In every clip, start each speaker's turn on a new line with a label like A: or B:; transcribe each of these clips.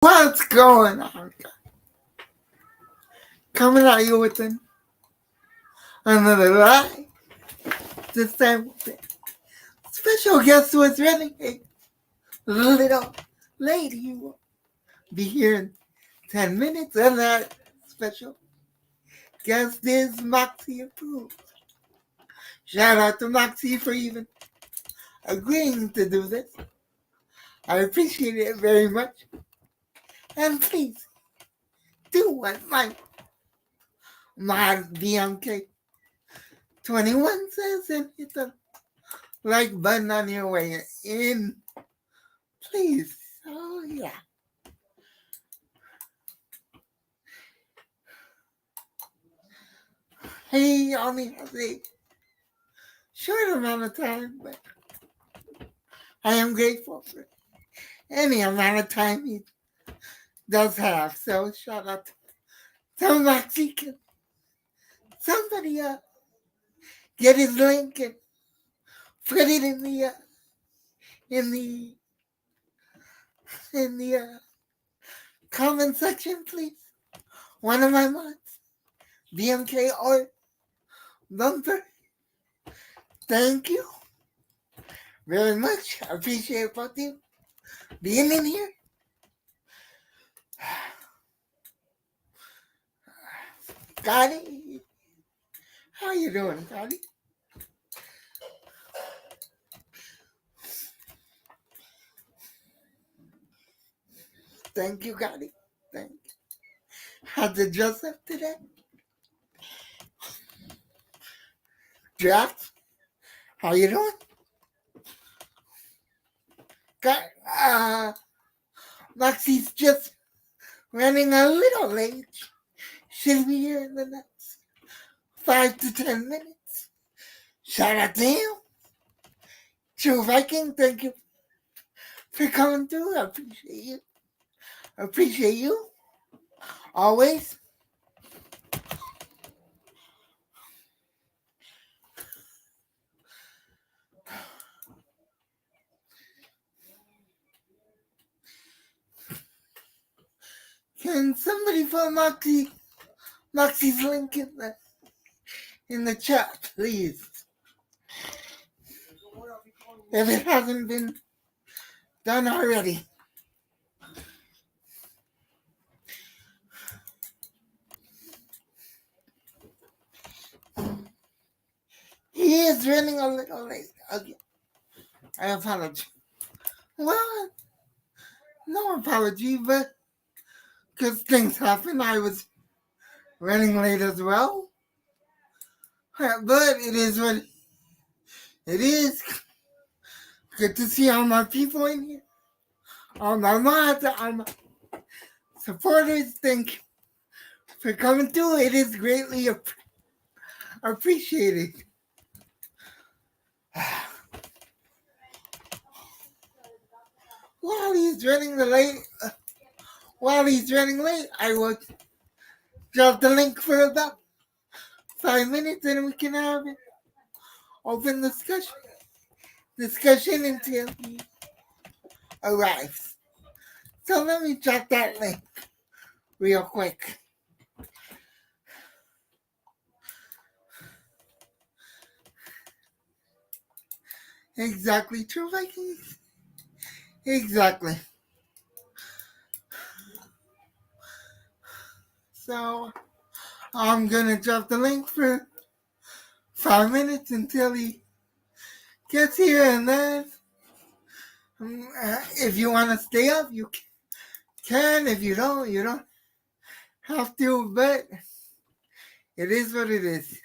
A: What's going on? Coming at you with another lie. This time with a special guest was running a little lady who will be here in 10 minutes, and that special guest is Moxie Approved. Shout out to Moxie for even agreeing to do this. I appreciate it very much. And please do what my BMK 21 says and hit the like button on your way in. Please. Oh, yeah. He only has a short amount of time, but I am grateful for any amount of time he does have. So shout out to Maxi. Can somebody get his link and put it in the in the comment section, please? One of my mods, BMK or Bumper. Thank you very much. I appreciate both of you being in here. Gotti, how you doing, Gotti? Thank you, Gotti. Thank you. Had to dress up today. Draft, how you doing? Got Lexi's just running a little late. She'll be here in the next 5 to 10 minutes. Shout out to you. True Viking, thank you for coming through. I appreciate you. I appreciate you. Always. Can somebody put Moxie's link in the chat, please? If it hasn't been done already. He is running a little late again. I apologize. Well, no apology, but because things happen, I was running late as well. But it is what it is. Good to see all my people in here. All my mods, all my supporters. Thank you for coming through. It is greatly appreciated. While he's running late, I will drop the link for about 5 minutes, and we can have an open discussion until he arrives. So let me drop that link real quick. Exactly, true Vikings. Exactly. So I'm gonna drop the link for 5 minutes until he gets here, and then if you want to stay up, you can. If you don't have to, but it is what it is.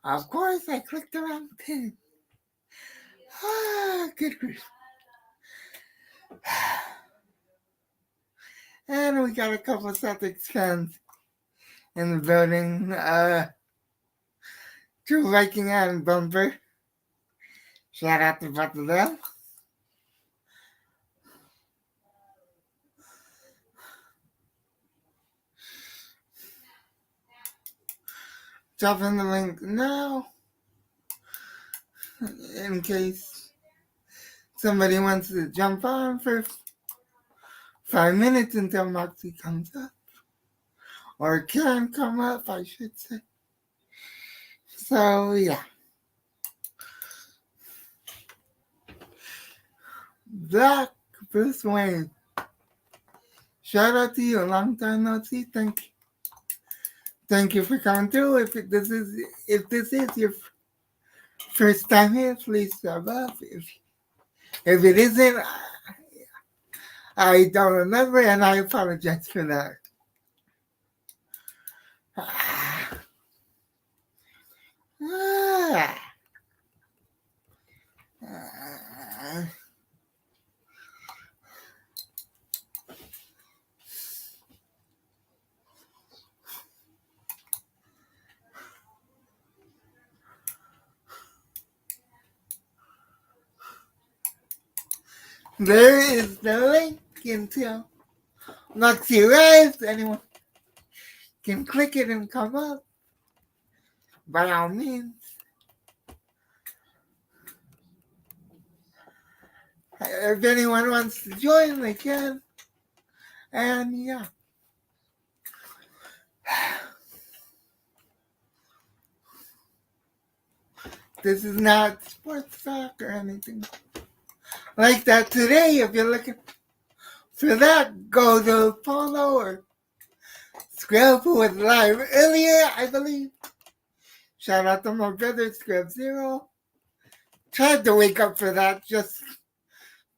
A: Of course, I clicked the wrong pin. Good grief. And we got a couple of Celtics fans in the building. True Viking and Bumper. Shout out to both of them. Dropping the link now, in case somebody wants to jump on for 5 minutes until Moxie comes up, or can come up, I should say. So yeah, Black Bruce Wayne. Shout out to you, long time no see. Thank you for coming through. If this is your first time here, please sub up. If it isn't, I don't remember, and I apologize for that. There is the link into Luxy Rise. Anyone can click it and come up. By all means. If anyone wants to join, they can. And yeah. This is not sports talk or anything like that today. If you're looking for that, go to Polo or Scrub, who was live earlier, I believe. Shout out to my brother, Scrub Zero. Tried to wake up for that, just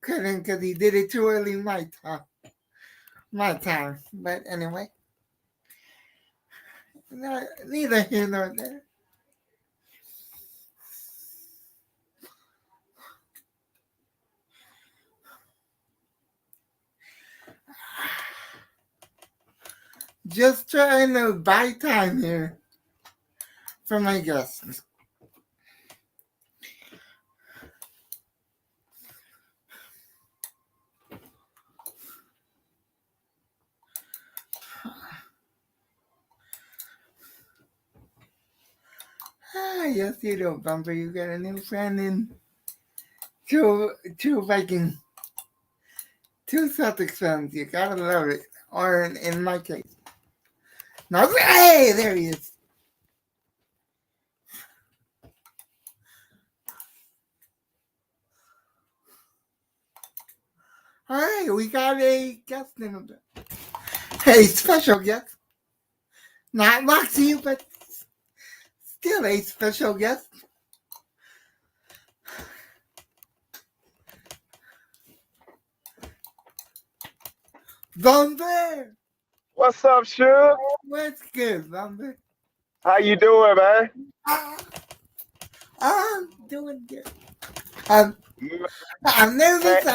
A: couldn't because he did it too early my time. But anyway, neither here nor there. Just trying to buy time here for my guests. Yes, you do, Bumper. You got a new friend in two Viking, two Celtics fans. You gotta love it. Or in my case. Now, hey, there he is. All right, we got a guest in a bit. A special guest. Not Moxie, but still a special guest. Bumper!
B: What's up, Suge?
A: What's good, Bumper?
B: How you doing, man?
A: I'm doing good. I'm nervous.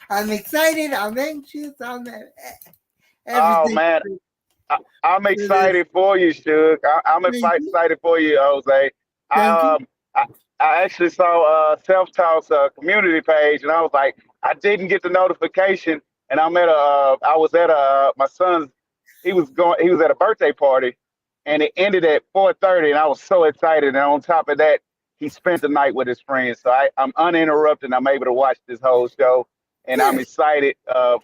A: I'm excited. I'm anxious. I'm
B: Oh
A: everything.
B: man, I'm excited for you, Suge. I'm
A: Thank you.
B: excited for you, Jose.
A: Thank
B: I
A: you.
B: um I, I actually saw Self Talk's community page, and I was like, I didn't get the notification, and I was at my son's. He was at a birthday party, and it ended at 4:30, and I was so excited. And on top of that, he spent the night with his friends, so I'm uninterrupted. I'm able to watch this whole show, and I'm
A: Good.
B: excited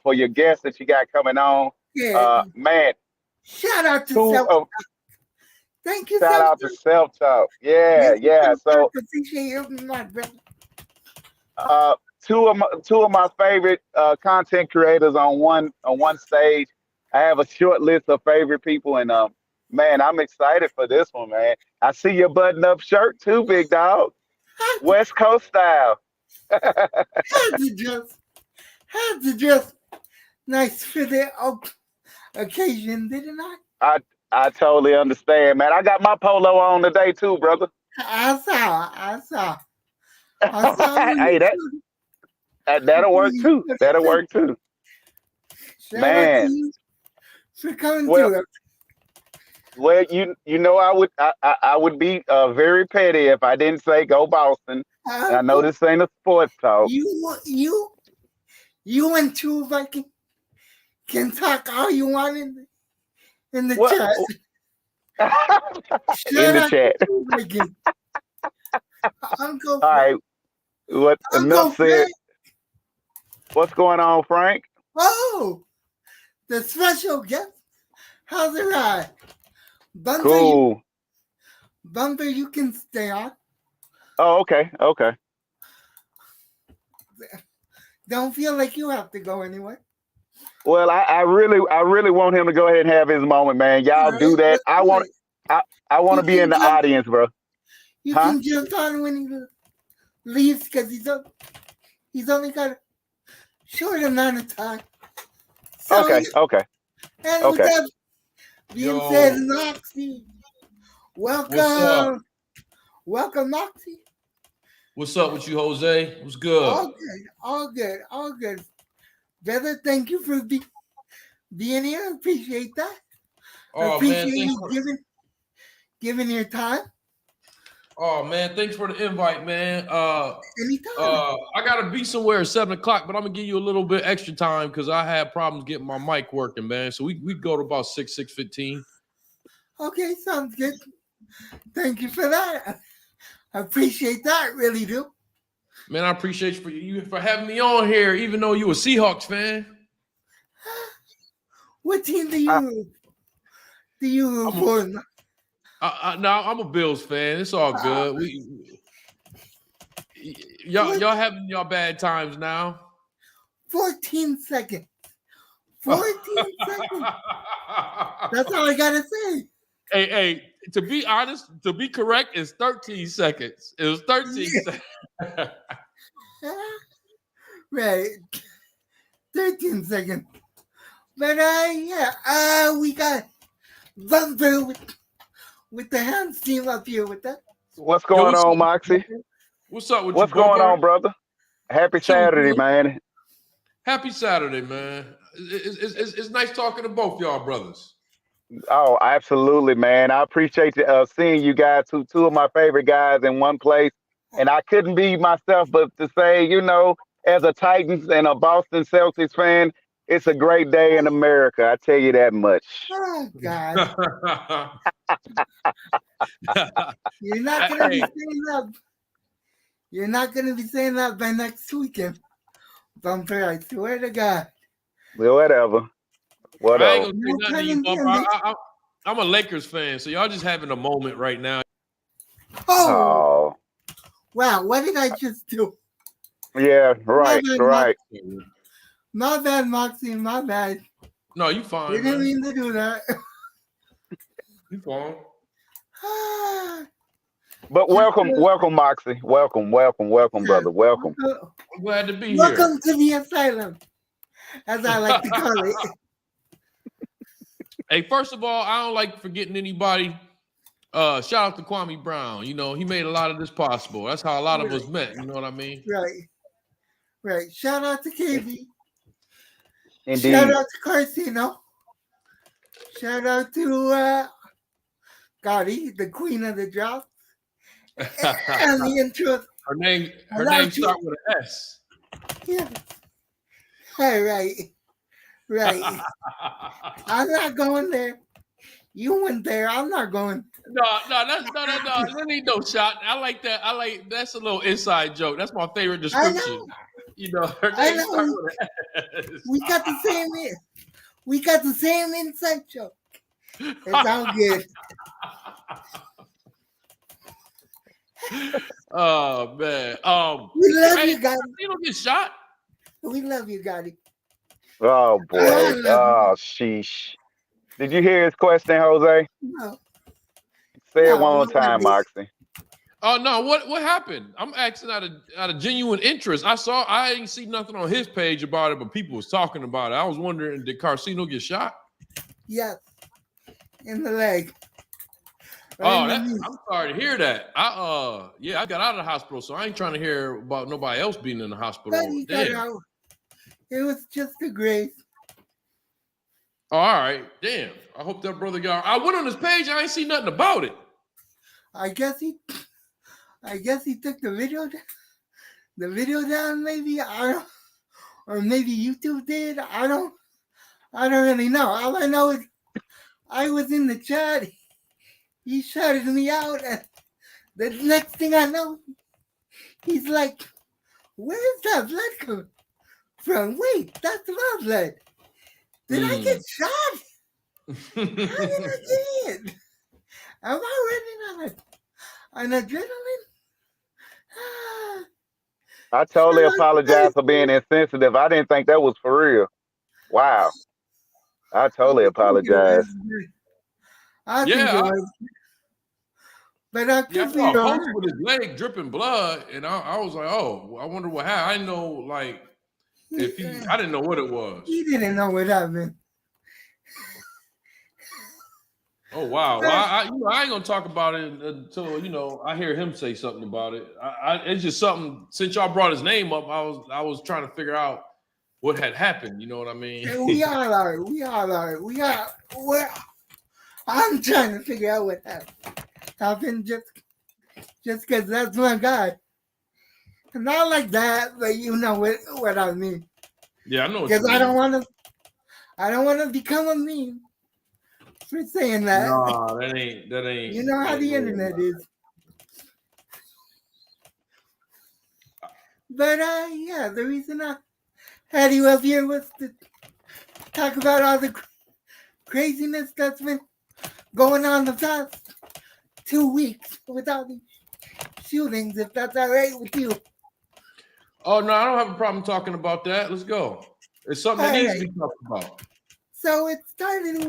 B: for your guests that you got coming on.
A: Good.
B: Man,
A: Shout out to
B: two
A: Self.
B: of
A: Thank you,
B: shout
A: Self.
B: out to Self Talk.
A: Yes,
B: Yeah, yeah.
A: Self.
B: So
A: Appreciate you, my brother.
B: uh, two of my favorite content creators on one stage. I have a short list of favorite people, and man, I'm excited for this one, man. I see your button-up shirt too, big dog.
A: Had to,
B: West Coast style.
A: had to just, had to just. Nice for the occasion, didn't I?
B: I I totally understand, man. I got my polo on today too, brother.
A: I saw
B: Hey,
A: you.
B: that'll work too. That'll work too,
A: Shout out to
B: man.
A: you for coming
B: Well,
A: through.
B: you know, I would be very petty if I didn't say go Boston. And I
A: Of
B: know
A: course,
B: this ain't a sports talk.
A: you and two Viking can talk all you want in the
B: What
A: chat.
B: in
A: Shout
B: the
A: out to
B: chat?
A: two Viking. Uncle
B: All
A: Fred.
B: right. What enough
A: Uncle
B: said.
A: Fred.
B: What's going on, Frank?
A: Oh, the special guest. How's it right? Bumper,
B: Cool.
A: you can stay on.
B: Oh, okay, okay.
A: Don't feel like you have to go anywhere.
B: Well, I really want him to go ahead and have his moment, man.
A: All
B: Y'all
A: right,
B: do that.
A: let's do it.
B: I, I want
A: You
B: to be in
A: can
B: the
A: jump.
B: audience, bro.
A: You
B: Huh?
A: can jump on when he leaves because he's only got a short amount of time. So,
B: Okay, okay,
A: and with
B: okay.
A: that being said,
C: Yo,
A: Noxie,
C: what's up?
A: welcome, Noxie.
C: What's up with you, Jose? What's
A: All
C: good?
A: good, all good, all good. Brother, thank you for being here. I appreciate that. I
C: Oh
A: appreciate
C: man, thanks
A: you
C: for
A: giving your time
C: thanks for the invite, man.
A: anytime.
C: I gotta be somewhere at 7 o'clock, but I'm gonna give you a little bit extra time because I had problems getting my mic working, man. So we go to about 6:15.
A: Okay, sounds good. Thank you for that. I appreciate that, really do.
C: Man, I appreciate you for having me on here, even though you a Seahawks fan.
A: What team
B: I,
A: do you root
C: I'm a,
A: for?
C: no, I'm a Bills fan. It's all
A: Uh,
C: good.
A: four-
C: Y'all having y'all bad times now.
A: 14 seconds. 14 seconds. That's all I gotta say.
C: Hey, to be honest, to be correct, it's 13 seconds. It was 13 seconds.
A: Right. 13 seconds. But yeah, we got Bumper with the hands team up here with that.
B: what's
C: Yo,
B: going on, Moxie?
C: what's up with you,
B: What's going
C: Bumper?
B: on, brother? Happy
C: Chilling,
B: Saturday,
C: bro.
B: man.
C: Happy Saturday, man. It's nice talking to both y'all brothers.
B: Oh, absolutely, man. I appreciate seeing you guys, two of my favorite guys in one place. And I couldn't be myself, but to say, as a Titans and a Boston Celtics fan, it's a great day in America. I tell you that much.
A: Oh God. You're not gonna be
C: Hey,
A: saying that. You're not gonna be saying that by next weekend. Bumper, I swear to God.
B: Well, whatever,
C: I ain't
B: whatever.
C: gonna say
A: No
C: nothing to
A: pun
C: you, Bumper.
A: intended.
C: I'm a Lakers fan, so y'all just having a moment right now.
A: Oh
B: Oh,
A: wow, what did I just do?
B: yeah,
A: My
B: right,
A: bad,
B: right.
A: My bad, Moxie, my bad.
C: No, you fine,
A: Didn't
C: man.
A: mean to do that.
C: You fine.
B: But
A: Just,
B: welcome, Moxie. Welcome,
A: yeah.
B: brother. Welcome.
C: I'm glad to be here.
A: Welcome to the asylum, as I like to call it.
C: Hey, first of all, I don't like forgetting anybody. Shout out to Kwame Brown. You know, he made a lot of this possible. That's how a lot of us
A: Right,
C: met. You know what I mean?
A: right, right. Shout out to KB. Shout
B: Indeed.
A: out to Carcino. Shout out to Gotti, the queen of the drop. And the intro.
C: her name start with an S.
A: Yeah. Hey, right. I'm not going there. You went there. I'm not going.
C: No. That ain't no shot. I like that. That's a little inside joke. That's my favorite
A: I
C: description.
A: know.
C: You know, her
A: I
C: name start
A: know.
C: with an S.
A: We got the same. We got the same inside joke. It's all good.
C: Oh man.
A: We love
C: Hey,
A: you, Gotti.
C: you don't get shot.
A: We love you, Gotti.
B: Oh
A: I
B: boy.
A: love you.
B: Oh sheesh. Did you hear his question, Jose?
A: No,
B: Say it
A: no,
B: one more
A: what was
B: time,
A: it?
B: Moxie.
C: Oh no, what happened? I'm asking out of genuine interest. I ain't see nothing on his page about it, but people was talking about it. I was wondering, did Carcino get shot?
A: Yes, in the leg. Right
C: Oh,
A: in the knee.
C: I'm sorry to hear that. I got out of the hospital, so I ain't trying to hear about nobody else being in the
A: But
C: hospital.
A: he got
C: Damn.
A: out. It was just a grace.
C: Oh, all right. Damn. I hope that brother got. I went on his page. I ain't see nothing about it.
A: I guess he took the video down. Maybe I don't, or maybe YouTube did. I don't really know. All I know is I was in the chat. He shouted me out, and the next thing I know, he's like, "Where's that blood coming from, wait, that's lovely. Did I get shot? How did I get it? Am I running on adrenaline?
B: I
A: Shall
B: totally
A: I say?
B: apologize for being insensitive. I didn't think that was for real. Wow. I
A: I
B: totally
A: think it was.
B: apologize.
A: I think it
C: Yeah,
A: was. But I
C: yeah, I
A: could be
C: saw a post
A: wrong.
C: with his leg dripping blood, and I was like, oh, I wonder what happened. I didn't know, like, if I didn't know what it was.
A: He didn't know what happened.
C: Oh wow, well,
A: But
C: I ain't gonna talk about it until I hear him say something about it. It's just something. Since y'all brought his name up, I was trying to figure out what had happened. You know what I mean?
A: we all are. We all are. We are. Well, I'm trying to figure out what happened just because that's my God. Not like that, but you know what I mean.
C: Yeah, I know what you
A: Because
C: mean.
A: I don't want to become a meme for saying that.
C: Nah, that
A: You know how
C: ain't
A: the
C: real.
A: internet is. But yeah, the reason I had you up here was to talk about all the craziness that's been going on the past 2 weeks with all these shootings, if that's all right with you.
C: Oh no, I don't have a problem talking about that. Let's go. It's something that
A: All
C: needs to
A: right.
C: be talked about.
A: So it started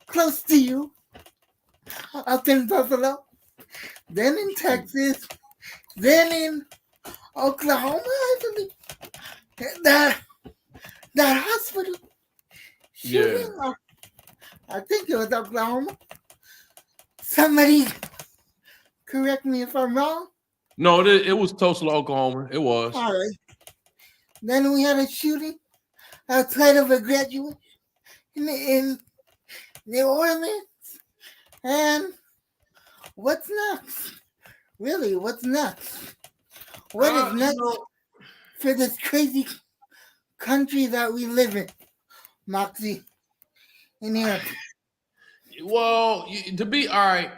A: close to you, up in Buffalo, then in Texas, then in Oklahoma, I believe. That that hospital
C: Yeah.
A: shooting, I think it was Oklahoma. Somebody correct me if I'm wrong.
C: No, it was Tulsa, Oklahoma. It was.
A: All right. Then we had a shooting outside of a graduate in New Orleans. And what's next? Really, what's next? What is
C: You
A: next
C: know,
A: for this crazy country that we live in, Moxie? In here.
C: well, to be all right.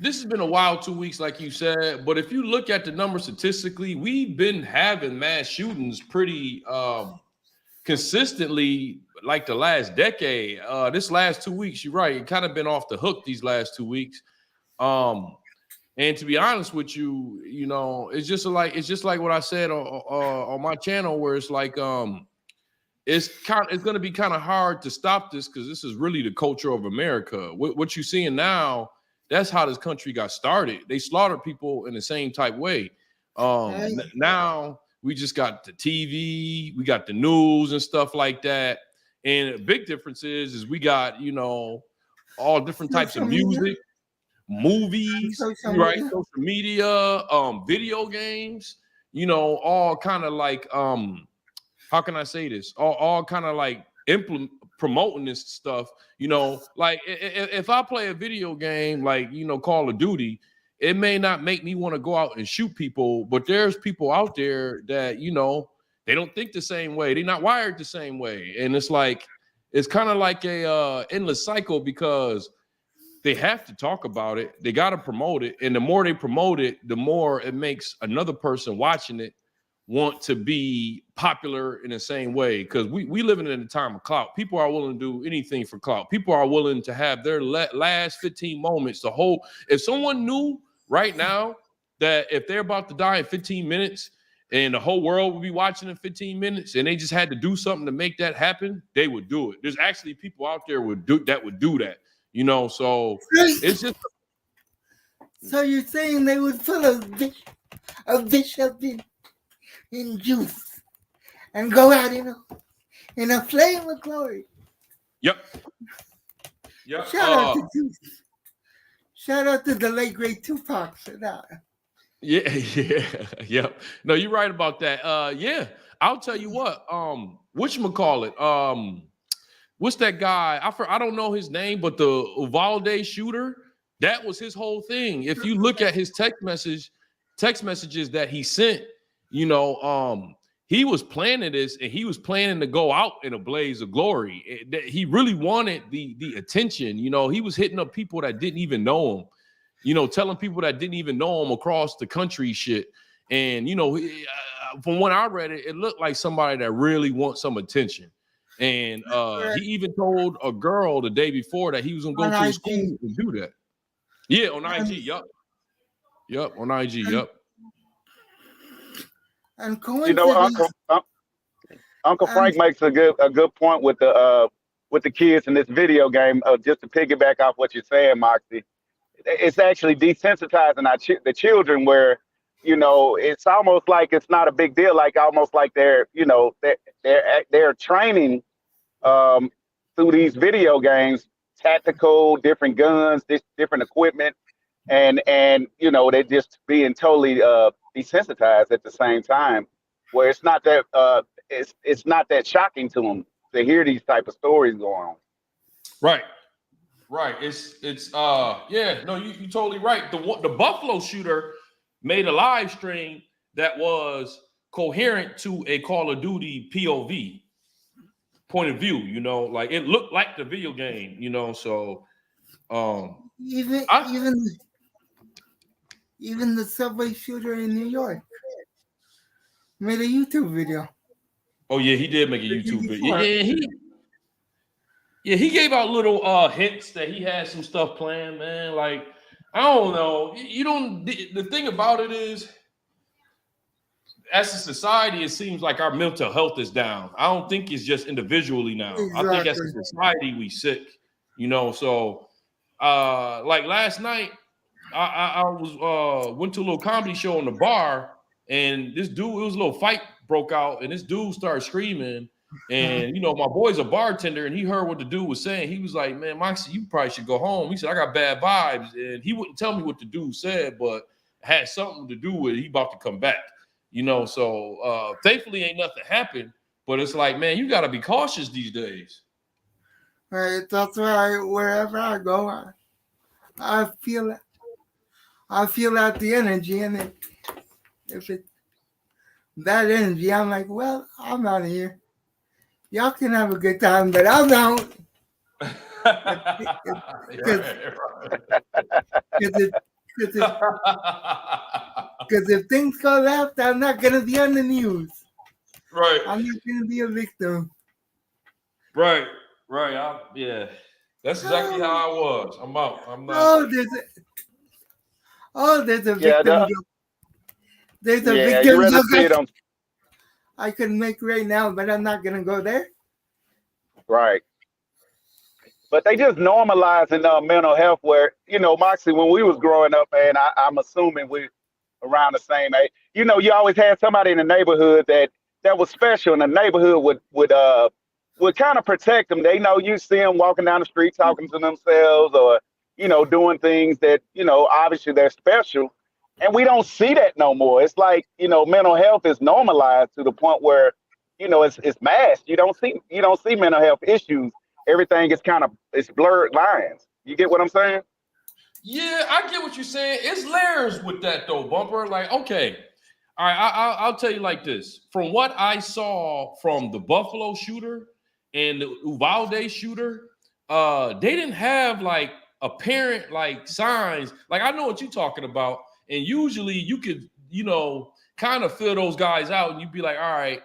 C: This has been a wild 2 weeks, like you said. But if you look at the numbers statistically, we've been having mass shootings pretty consistently, like the last decade. This last 2 weeks, you're right, it kind of been off the hook these last 2 weeks. And to be honest with you, it's just like what I said on my channel, where it's like it's going to be kind of hard to stop this because this is really the culture of America. What you're seeing now, that's how this country got started. They slaughter people in the same type way.
A: Right?
C: Now we just got the TV, we got the news and stuff like that. And a big difference is we got all different types of
A: Social media.
C: music, movies,
A: Social
C: right?
A: media.
C: Social media, video games, all kind of like how can I say this? All kind of like promoting this stuff. Like if I play a video game like Call of Duty, it may not make me want to go out and shoot people, but there's people out there that they don't think the same way. They're not wired the same way, and it's kind of like a endless cycle because they have to talk about it. They got to promote it. And the more they promote it, the more it makes another person watching it want to be popular in the same way. Because we living in a time of clout. People are willing to do anything for clout. People are willing to have their last 15 moments. If someone knew right now that if they're about to die in 15 minutes and the whole world would be watching in 15 minutes and they just had to do something to make that happen, they would do it. There's actually people out there would do that. So it's just
A: So you're saying they would put a bishop in juice and go out in a flame of glory.
C: yep.
A: Shout out to Juice. Shout out to the late great Tupac for that.
C: Yeah, yep. No, you're right about that. Yeah, I'll tell you what. Whatchamacallit? What's that guy? I don't know his name, but the Uvalde shooter, that was his whole thing. If you look at his text messages that he sent, he was planning this and he was planning to go out in a blaze of glory. He really wanted the attention. He was hitting up people that didn't even know him, telling people that didn't even know him across the country shit. And, from when I read it, it looked like somebody that really wants some attention. And he even told a girl the day before that he was gonna go
A: On
C: to a
A: IG.
C: school and do that. Yeah, on IG. Yup. On IG. Yup.
A: And
B: You know,
A: coincidence.
B: Uncle
A: And
B: Frank makes a good point with the kids in this video game. Just to piggyback off what you're saying, Moxie, it's actually desensitizing the children. Where it's almost like it's not a big deal. Like almost like they're training um, through these video games, tactical, different guns, different equipment, and they're just being totally desensitized at the same time. Where it's not that it's not that shocking to them to hear these type of stories going on.
C: Right. It's yeah, no, you totally right. The Buffalo shooter made a live stream that was coherent to a Call of Duty POV point of view, like it looked like the video game, so
A: even the subway shooter in New York made a YouTube video.
C: Oh yeah, he did make a YouTube video. He gave out little hints that he had some stuff planned, man. Like, I don't know. The thing about it is, as a society, it seems like our mental health is down. I don't think it's just individually now.
A: Exactly.
C: I think as a society, we sick, so like last night, I was went to a little comedy show in the bar, and this dude, it was a little fight broke out, and this dude started screaming. And my boy's a bartender, and he heard what the dude was saying. He was like, "Man, Moxie, you probably should go home." He said, "I got bad vibes," and he wouldn't tell me what the dude said, but it had something to do with he about to come back. So thankfully ain't nothing happened. But it's like, man, you got to be cautious these days.
A: Right. That's why wherever I go, I feel out the energy, and if it's that energy, I'm like, well, I'm out of here. Y'all can have a good time, but I'm out. Because if things go left, I'm not going to be on the news.
C: Right.
A: I'm not going to be a victim.
C: Right. Yeah. That's exactly how I was. I'm out. I'm not.
A: There's a victim joke. There's a victim joke I could make right now, but I'm not going to go there.
B: Right. But they just normalizing mental health where, Moxie, when we was growing up, man, I'm assuming we around the same age. You always had somebody in the neighborhood that was special, and the neighborhood would kind of protect them. They know you see them walking down the street talking to themselves or, doing things that, obviously they're special. And we don't see that no more. It's like, mental health is normalized to the point where, it's masked. You don't see mental health issues. Everything is it's blurred lines. You get what I'm saying?
C: Yeah, I get what you're saying. It's layers with that though, Bumper. Like, okay. All right, I'll tell you like this. From what I saw from the Buffalo shooter and the Uvalde shooter, they didn't have like apparent like signs. Like, I know what you're talking about. And usually you could, kind of fill those guys out and you'd be like, all right,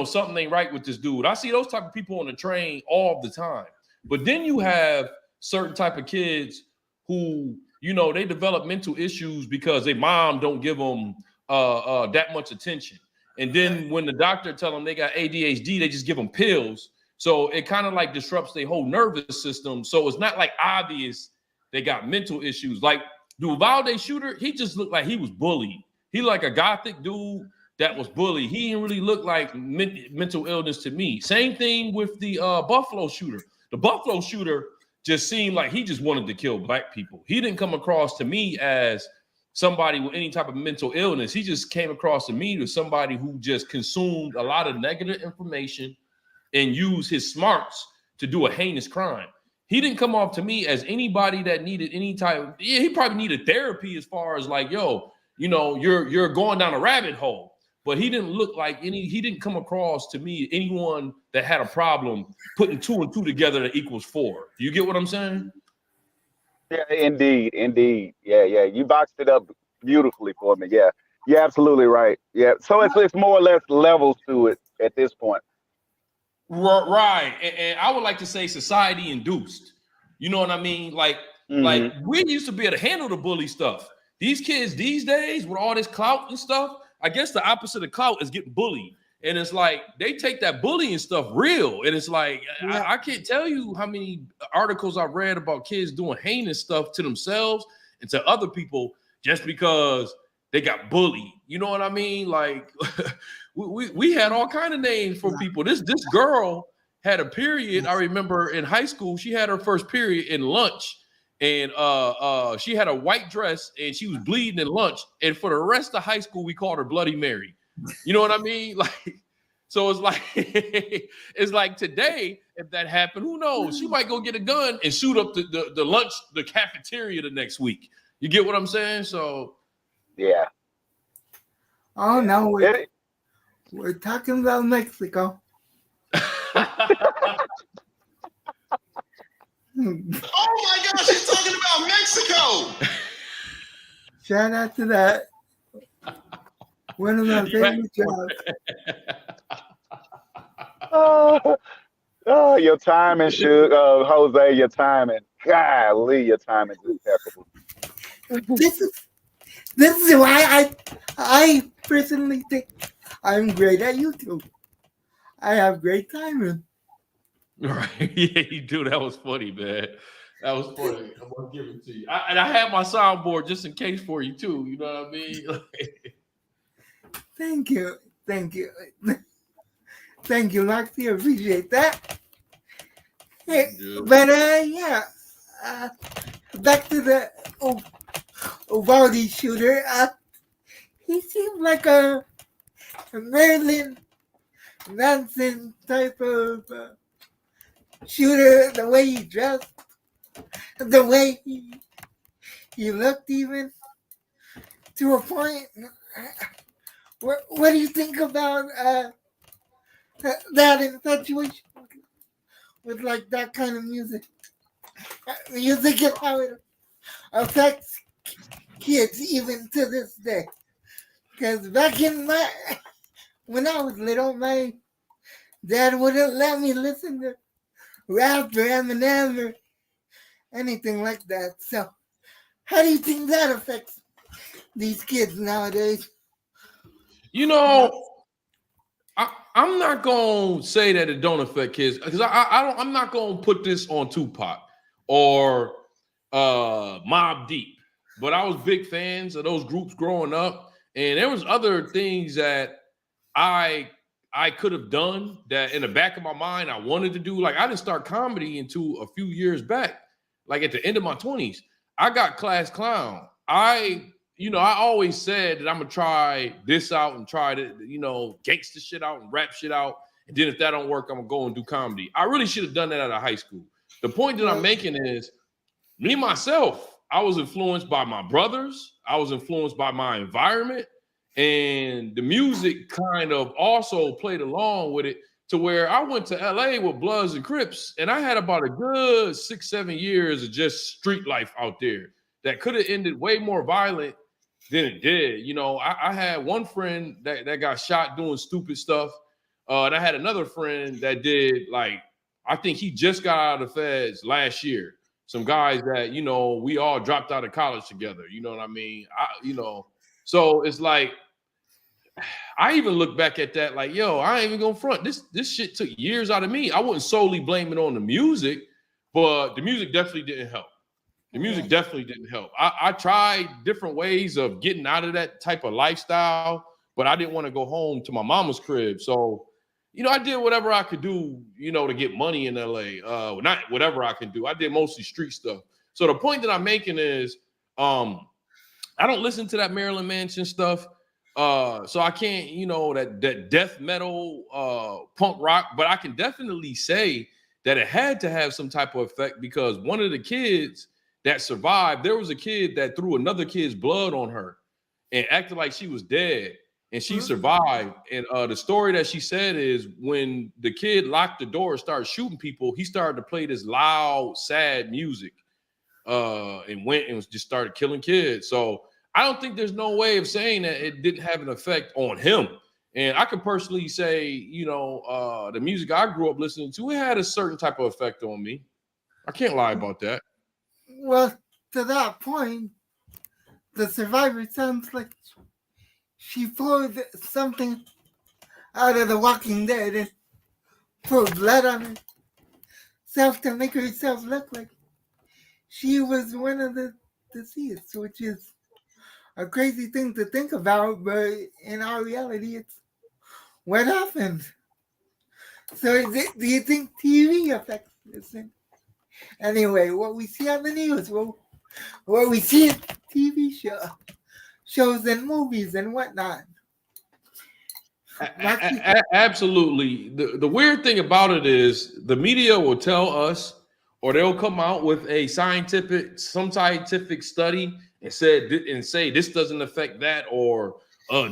C: something ain't right with this dude. I see those type of people on the train all the time. But then you have certain type of kids who, they develop mental issues because their mom don't give them that much attention. And then when the doctor tell them they got ADHD, they just give them pills. So it kind of like disrupts their whole nervous system. So it's not like obvious they got mental issues. Like the Uvalde shooter, he just looked like he was bullied. He like a gothic dude that was bullied. He didn't really look like mental illness to me. Same thing with the Buffalo shooter. The Buffalo shooter just seemed like he just wanted to kill black people. He didn't come across to me as somebody with any type of mental illness. He just came across to me as somebody who just consumed a lot of negative information and used his smarts to do a heinous crime. He didn't come off to me as anybody that needed any type. Yeah, he probably needed therapy as far as like, yo, you're going down a rabbit hole. But he didn't look like he didn't come across to me anyone that had a problem putting 2 and 2 together that equals 4. Do you get what I'm saying?
B: Yeah, indeed. Yeah. You boxed it up beautifully for me. Yeah. You're absolutely right. Yeah. So it's more or less levels to it at this point.
C: Right. And I would like to say society induced. You know what I mean? Like
B: Hmm.
C: we used to be able to handle the bully stuff. These kids these days with all this clout and stuff, I guess the opposite of clout is getting bullied. And it's like they take that bullying stuff real. And it's like
A: Yeah.
C: I can't tell you how many articles I've read about kids doing heinous stuff to themselves and to other people just because they got bullied. You know what I mean? Like we had all kind of names for people. This girl had a period. I remember in high school, she had her first period in lunch, and she had a white dress and she was bleeding in lunch. And for the rest of high school, we called her Bloody Mary. You know what I mean? Like, so it's like it's like today, if that happened, who knows? She might go get a gun and shoot up the lunch, the cafeteria the next week. You get what I'm saying? So
B: Yeah.
A: Oh
B: Yeah.
A: no,
B: It,
A: we're talking about Mexico.
D: Oh my gosh, he's talking about Mexico.
A: Shout out to that. One of my favorite jobs.
B: oh, oh, your timing, Jose, your timing. Golly, your timing is impeccable.
A: This is why I personally think I'm great at YouTube. I have great timing.
C: Right. Yeah, you do. That was funny, man. That was funny. I'm gonna give it to you. And I have my soundboard just in case for you too. You know what I mean?
A: Thank you. Thank you. Thank you, Maxie. I appreciate that. Hey,
C: Yeah.
A: but yeah. Back to the Uvalde shooter. He seemed like a Marilyn Manson type of shooter. The way he dressed, the way he looked, even to a point. What do you think about that infatuation with like that kind of music? Music and how it affects kids even to this day. Because back in when I was little, my dad wouldn't let me listen to rap or Eminem or anything like that. So, how do you think that affects these kids nowadays?
C: You know, I'm not gonna say that it don't affect kids because I'm not gonna put this on Tupac or Mobb Deep, but I was big fans of those groups growing up, and there was other things that I I could have done that in the back of my mind I wanted to do. Like I didn't start comedy until a few years back, like at the end of my 20s. I got class clown. I always said that I'm gonna try this out and try to, gangster shit out and rap shit out. And then if that don't work, I'm gonna go and do comedy. I really should have done that out of high school. The point that I'm making is me myself, I was influenced by my brothers, I was influenced by my environment, and the music kind of also played along with it to where I went to LA with Bloods and Crips, and I had about a good 6-7 years of just street life out there that could have ended way more violent than it did. I had one friend that got shot doing stupid stuff. And I had another friend that did, like, I think he just got out of the feds last year. Some guys that, we all dropped out of college together. You know what I mean? So it's like, I even look back at that like, yo, I ain't even gonna front. This shit took years out of me. I wouldn't solely blame it on the music, but the music definitely didn't help. The music definitely didn't help. I tried different ways of getting out of that type of lifestyle, but I didn't want to go home to my mama's crib. So, I did whatever I could do, to get money in LA. Not whatever I could do. I did mostly street stuff. So the point that I'm making is, I don't listen to that Marilyn Manson stuff. So I can't, that death metal, punk rock, but I can definitely say that it had to have some type of effect because one of the kids that survived, there was a kid that threw another kid's blood on her and acted like she was dead, and she survived. And the story that she said is when the kid locked the door and started shooting people, he started to play this loud, sad music, and went and just started killing kids. So I don't think there's no way of saying that it didn't have an effect on him. And I could personally say, the music I grew up listening to, it had a certain type of effect on me. I can't lie about that.
A: Well, to that point, the survivor sounds like she pulled something out of The Walking Dead and poured blood on herself to make herself look like she was one of the deceased, which is a crazy thing to think about, but in our reality, it's what happened. So, do you think TV affects this thing? Anyway, what we see on the news, what we see in TV shows and movies and whatnot.
C: Absolutely. The weird thing about it is the media will tell us, or they'll come out with some scientific study and say this doesn't affect that, or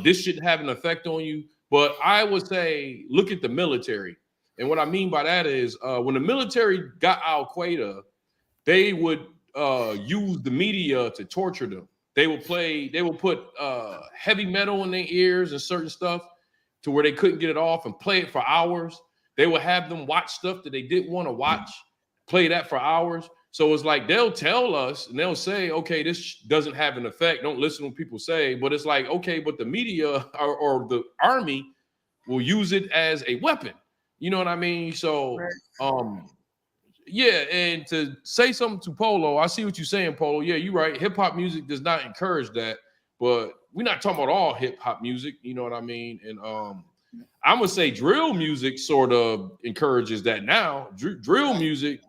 C: this shouldn't have an effect on you. But I would say, look at the military. And what I mean by that is when the military got Al Qaeda, they would use the media to torture them. They will put heavy metal in their ears and certain stuff to where they couldn't get it off and play it for hours. They would have them watch stuff that they didn't want to watch, play that for hours. So it's like they'll tell us and they'll say, okay, this doesn't have an effect. Don't listen to what people say. But it's like, okay, but the media or the army will use it as a weapon. You know what I mean? So, yeah, and to say something to Polo, I see what you're saying, Polo. Yeah, you're right. Hip hop music does not encourage that, but we're not talking about all hip hop music. You know what I mean? And I'm gonna say drill music sort of encourages that now. Drill music,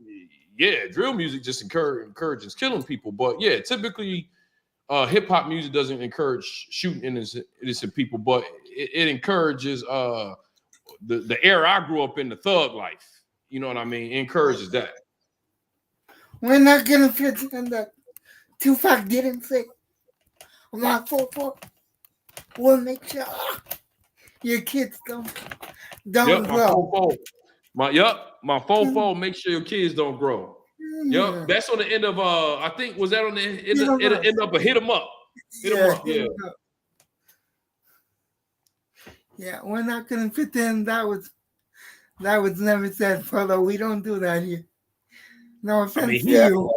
C: drill music just encourages killing people. But yeah, typically hip hop music doesn't encourage shooting innocent people, but it encourages the era I grew up in, the thug life. You know what I mean? It encourages that.
A: We're not gonna pretend that Tupac didn't say, "My 4-4 will make sure your kids don't grow."
C: My 4-4 make sure your kids don't grow. Yep, that's on the end of I think was that on the end of a hit 'em up. Hit 'em up, yeah.
A: Yeah, we're not gonna pretend that was never said, brother. We don't do that here. No offense to you.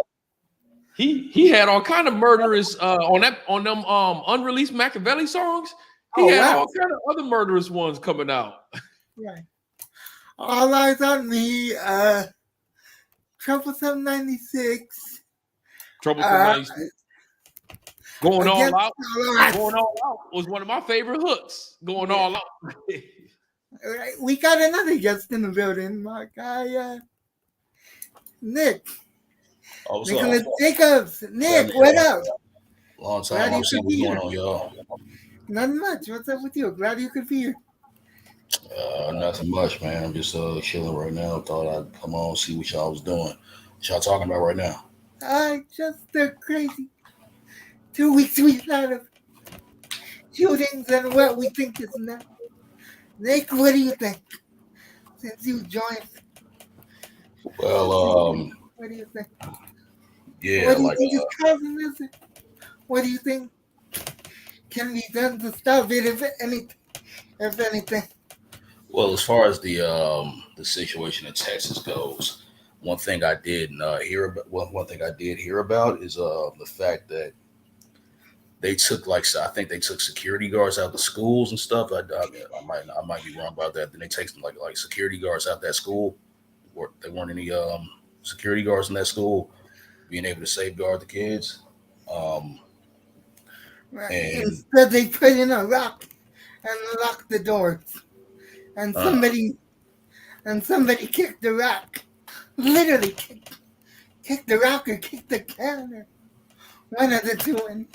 C: He had all kind of murderous on them unreleased Machiavelli songs. He had all kind of other murderous ones coming out.
A: Right. All Eyes on Me, Troublesome 96.
C: Troublesome 96. Going all out was one of my favorite hooks. Going all out.
A: Right. We got another guest in the building, my guy, Nick.
E: Oh, what's
A: Nicholas
E: up?
A: Jacobs. Nick, what up?
E: Long time no see. What's going on, y'all?
A: Nothing much. What's up with you? Glad you could be here.
E: Nothing much, man. I'm just chilling right now. Thought I'd come on, see what y'all was doing. What y'all talking about right now?
A: Just a crazy 2 weeks we've had of shootings and what we think is now. Nick, what do you think? Since you joined.
E: Well,
A: what do you think?
E: Yeah,
A: what do you think is causing this? What do you think can be done to stop it, if anything?
E: Well, as far as the situation in Texas goes, one thing I did hear about is the fact that they took I think they took security guards out of the schools and stuff. I might be wrong about that. Then they take some like security guards out that school. There weren't any security guards in that school being able to safeguard the kids.
A: Right. Instead, they put in a rock and locked the doors, and somebody kicked the rock. Literally kicked the rock or kicked the counter. One of the two, and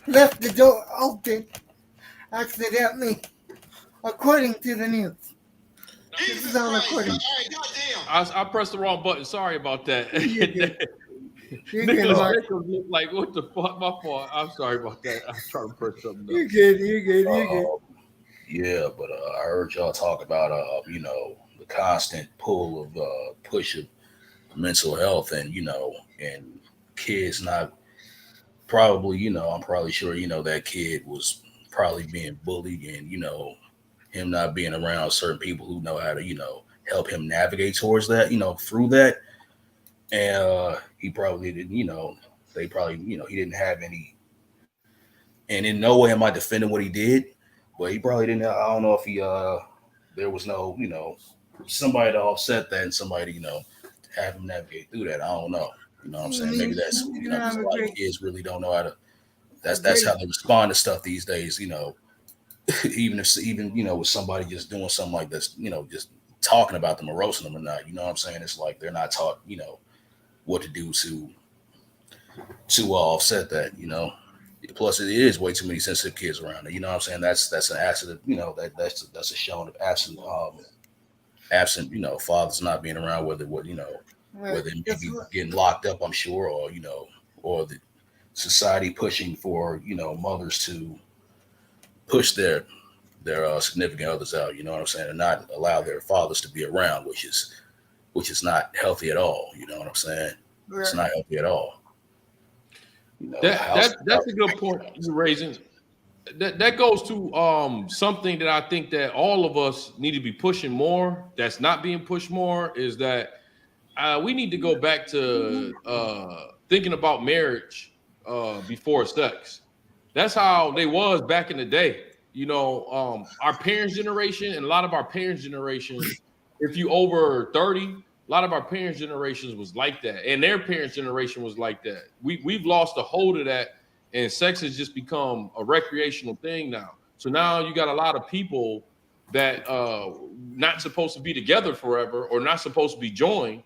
A: left the door open accidentally, according to the news. This is all according.
C: I pressed the wrong button. Sorry about that.
A: Nicholas
C: Jacobs looked like, what the fuck? My fault. I'm sorry about that. I'm trying to press something.
A: You're good.
E: Yeah, but I heard y'all talk about the constant pull of push of mental health and and kids not probably, I'm probably sure, that kid was probably being bullied, and him not being around certain people who know how to, help him navigate towards that, through that. And he probably didn't, they probably, he didn't have any, and in no way am I defending what he did, but he probably didn't. I don't know if there was no, somebody to offset that and somebody, have him navigate through that. I don't know. You know what I'm saying? Maybe that's,
A: You
E: because
A: have
E: a
A: a
E: lot of
A: great,
E: kids really don't know how to.
A: a
E: That's
A: great.
E: how they respond to stuff these days. Even with somebody just doing something like this, just talking about them or roasting them or not. You know what I'm saying? It's like they're not taught, what to do to offset that. Plus, it is way too many sensitive kids around. You know what I'm saying? That's an accident. That's a showing of absent. Fathers not being around,
A: Right.
E: whether it may
A: Guess
E: be
A: what?
E: getting locked up, I'm sure, or the society pushing for mothers to push their significant others out. You know what I'm saying, and not allow their fathers to be around, which is not healthy at all. You know what I'm saying? It's
A: Right.
E: not healthy at all.
C: That
E: House.
C: that that's a good point you're raising. That goes to something that I think that all of us need to be pushing more. That's not being pushed more is that we need to go back to thinking about marriage before sex. That's how they was back in the day. Our parents' generation and a lot of our parents' generations, if you over 30, a lot of our parents' generations was like that. And their parents' generation was like that. We've lost a hold of that, and sex has just become a recreational thing now. So now you got a lot of people that not supposed to be together forever or not supposed to be joined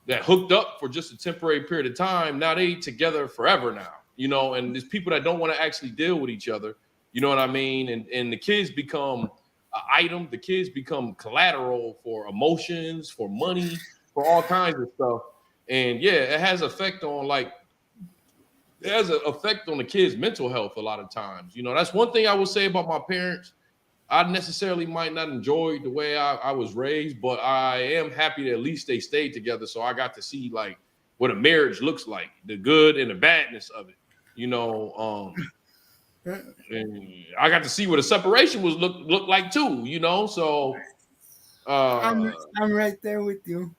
C: that hooked up for just a temporary period of time. Now they together forever now, and there's people that don't want to actually deal with each other. You know what I mean? And the kids become an item. The kids become collateral for emotions, for money, for all kinds of stuff. And yeah, it has an effect on the kids' mental health a lot of times. That's one thing I would say about my parents. I necessarily might not enjoy the way I was raised, but I am happy that at least they stayed together. So I got to see like what a marriage looks like, the good and the badness of it. And I got to see what a separation was look like too. So
A: I'm
C: uh,
A: I'm right there with you.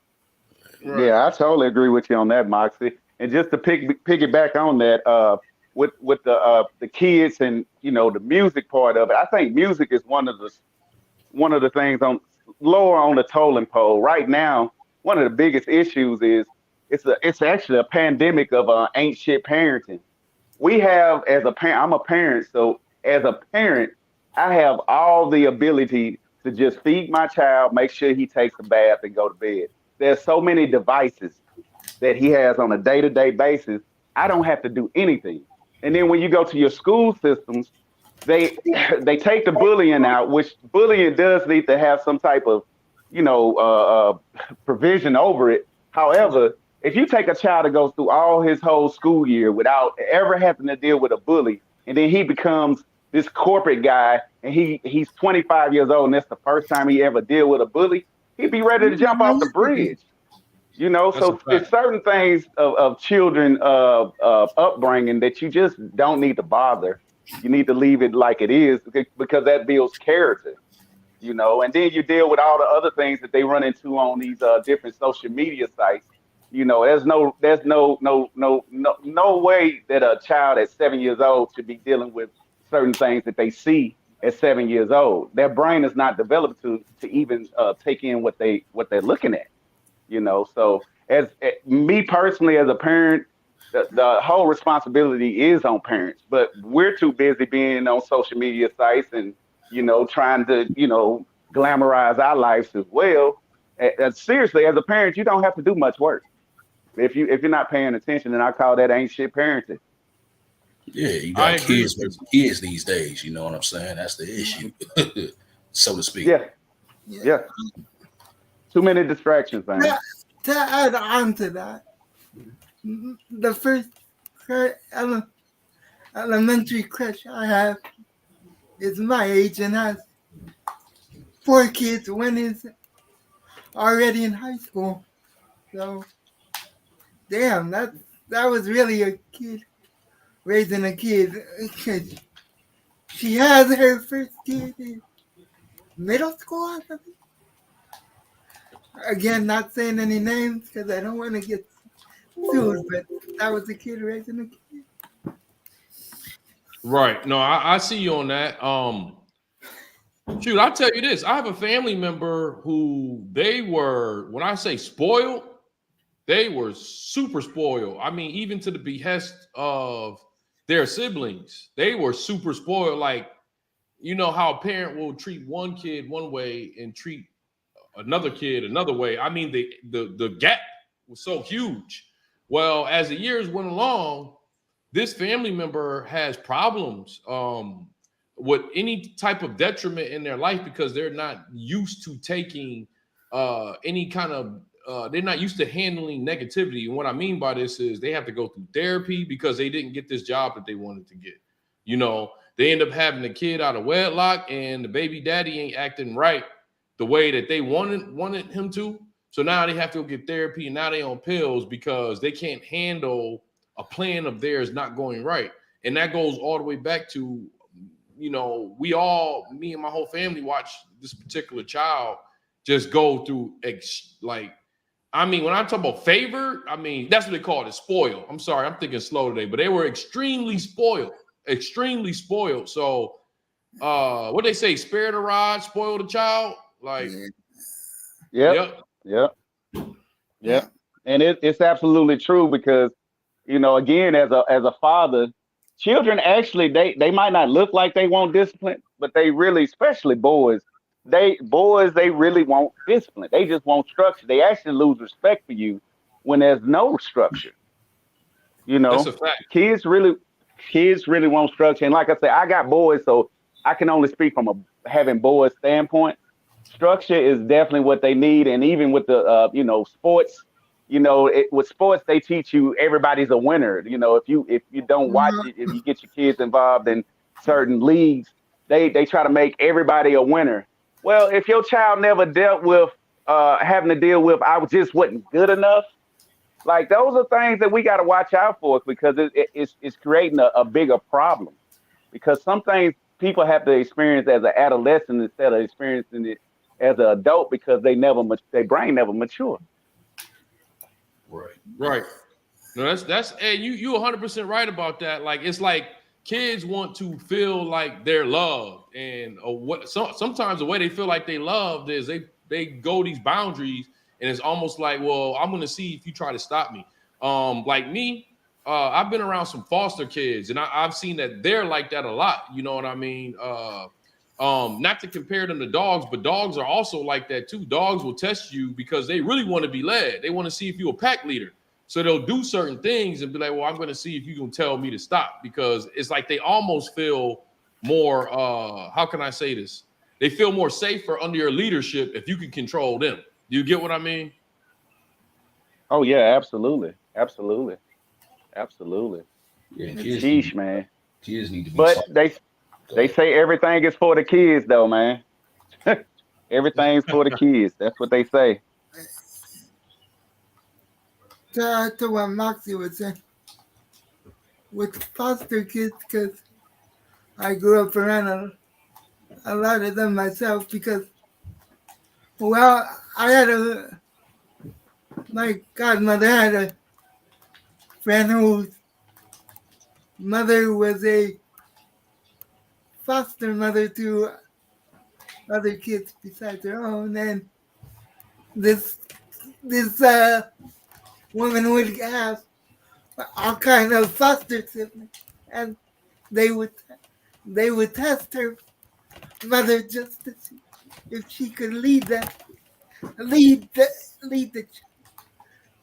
C: right.
B: Yeah, I totally agree with you on that, Moxie. And just to piggyback on that, with the kids and the music part of it, I think music is one of the things on lower on the totem pole right now. One of the biggest issues is it's actually a pandemic of ain't shit parenting. We have as a parent, I'm a parent, so as a parent, I have all the ability to just feed my child, make sure he takes a bath and go to bed. There's so many devices that he has on a day-to-day basis. I don't have to do anything. And then when you go to your school systems, they they take the bullying out, which bullying does need to have some type of provision over it. However, if you take a child that goes through all his whole school year without ever having to deal with a bully, and then he becomes this corporate guy, and he's 25 years old, and that's the first time he ever deal with a bully, he'd be ready to jump off the bridge.
C: That's a
B: So it's
C: fact.
B: certain things of children upbringing that you just don't need to bother. You need to leave it like it is because that builds character. And then you deal with all the other things that they run into on these different social media sites. There's no way that a child at 7 years old should be dealing with certain things that they see at 7 years old. Their brain is not developed to even take in what they're looking at. So as me personally as a parent, the whole responsibility is on parents, but we're too busy being on social media sites and trying to glamorize our lives as well. Seriously, as a parent, you don't have to do much work if you're not paying attention, and I call that ain't shit parenting.
E: Yeah, you
C: I
E: got
C: agree with
E: kids
C: you.
E: raising kids these days. You know what I'm saying? That's the issue, so to speak.
B: Yeah,
A: Yeah.
B: yeah. Too many distractions, man.
A: To, to add on to that, the first elementary crush I have is my age and has 4 kids. One is already in high school. So damn, that was really a kid raising a kid. She has her first kid in middle school, I believe. Again, not saying any names because I don't want to get sued, but that was a kid raising a kid.
C: Right. No, I see you on that. Shoot, I'll tell you this. I have a family member who they were, when I say spoiled, they were super spoiled. I mean, even to the behest of their siblings. They were super spoiled. Like, you know how a parent will treat one kid one way and treat another kid another way. I mean, the gap was so huge. Well, as the years went along, this family member has problems with any type of detriment in their life because they're not used to taking any kind of they're not used to handling negativity. And what I mean by this is they have to go through therapy because they didn't get this job that they wanted to get. You know, they end up having a kid out of wedlock and the baby daddy ain't acting right the way that they wanted him to. So now they have to go get therapy and now they on pills because they can't handle a plan of theirs not going right. And that goes all the way back to, you know, me and my whole family watch this particular child just go through I mean, when I talk about favor, I mean, that's what they call it, spoiled. I'm sorry, I'm thinking slow today, but they were extremely spoiled. So what they say, spare the rod, spoil the child. Like,
B: Yep.
C: yep.
B: Yep. And it's absolutely true because, you know, again, as a father, children actually they might not look like they want discipline, but they really, especially they really want discipline. They just want structure. They actually lose respect for you when there's no structure. You
C: That's a
B: know,
C: fact.
B: kids really kids really want structure. And like I said, I got boys, so I can only speak from a having boys standpoint. Structure is definitely what they need, and even with the sports, with sports they teach you everybody's a winner. You know, if you don't watch it, if you get your kids involved in certain leagues, they try to make everybody a winner. Well, if your child never dealt with having to deal with I just wasn't good enough, like those are things that we got to watch out for because it's creating a bigger problem. Because some things people have to experience as an adolescent instead of experiencing it as an adult because their brain never mature.
E: Right.
C: Right. No, that's hey, you 100% right about that. Like it's like kids want to feel like they're loved, and sometimes the way they feel like they loved is they go these boundaries, and it's almost like, well, I'm gonna see if you try to stop me. Like me, I've been around some foster kids, and I've seen that they're like that a lot. You know what I mean? Not to compare them to dogs, but dogs are also like that too. Dogs will test you because they really want to be led. They want to see if you're a pack leader. So they'll do certain things and be like, well, I'm going to see if you can tell me to stop because it's like they almost feel more, how can I say this? They feel more safer under your leadership if you can control them. Do you get what I mean?
B: Oh yeah, absolutely, absolutely, absolutely.
E: Yeah,
B: Sheesh, man.
E: kids need to be
B: But
E: taught. Go
B: they
E: ahead.
B: say everything is for the kids, though, man. Everything's for the kids. That's what they say.
A: To what Moxie was saying with foster kids, because I grew up around a lot of them myself. Because well, my godmother had a friend whose mother was a foster mother to other kids besides her own, and this this woman would have all kind of foster siblings, and they would they would test her mother just to see if she could lead the lead the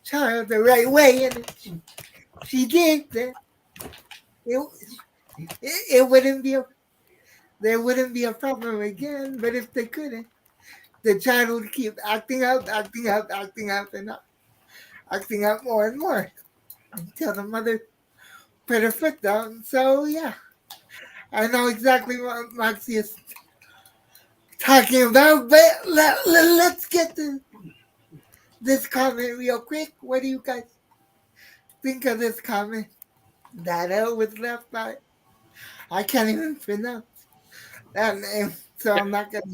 A: child the right way, and if she did, then it, it wouldn't be there wouldn't be a problem again. But if they couldn't, the child would keep acting up, and acting up more and more until the mother put her foot down. So yeah, I know exactly what Moxie is talking about. But let's get to this comment real quick. What do you guys think of this comment? That L was left by. I can't even pronounce that name, so I'm not gonna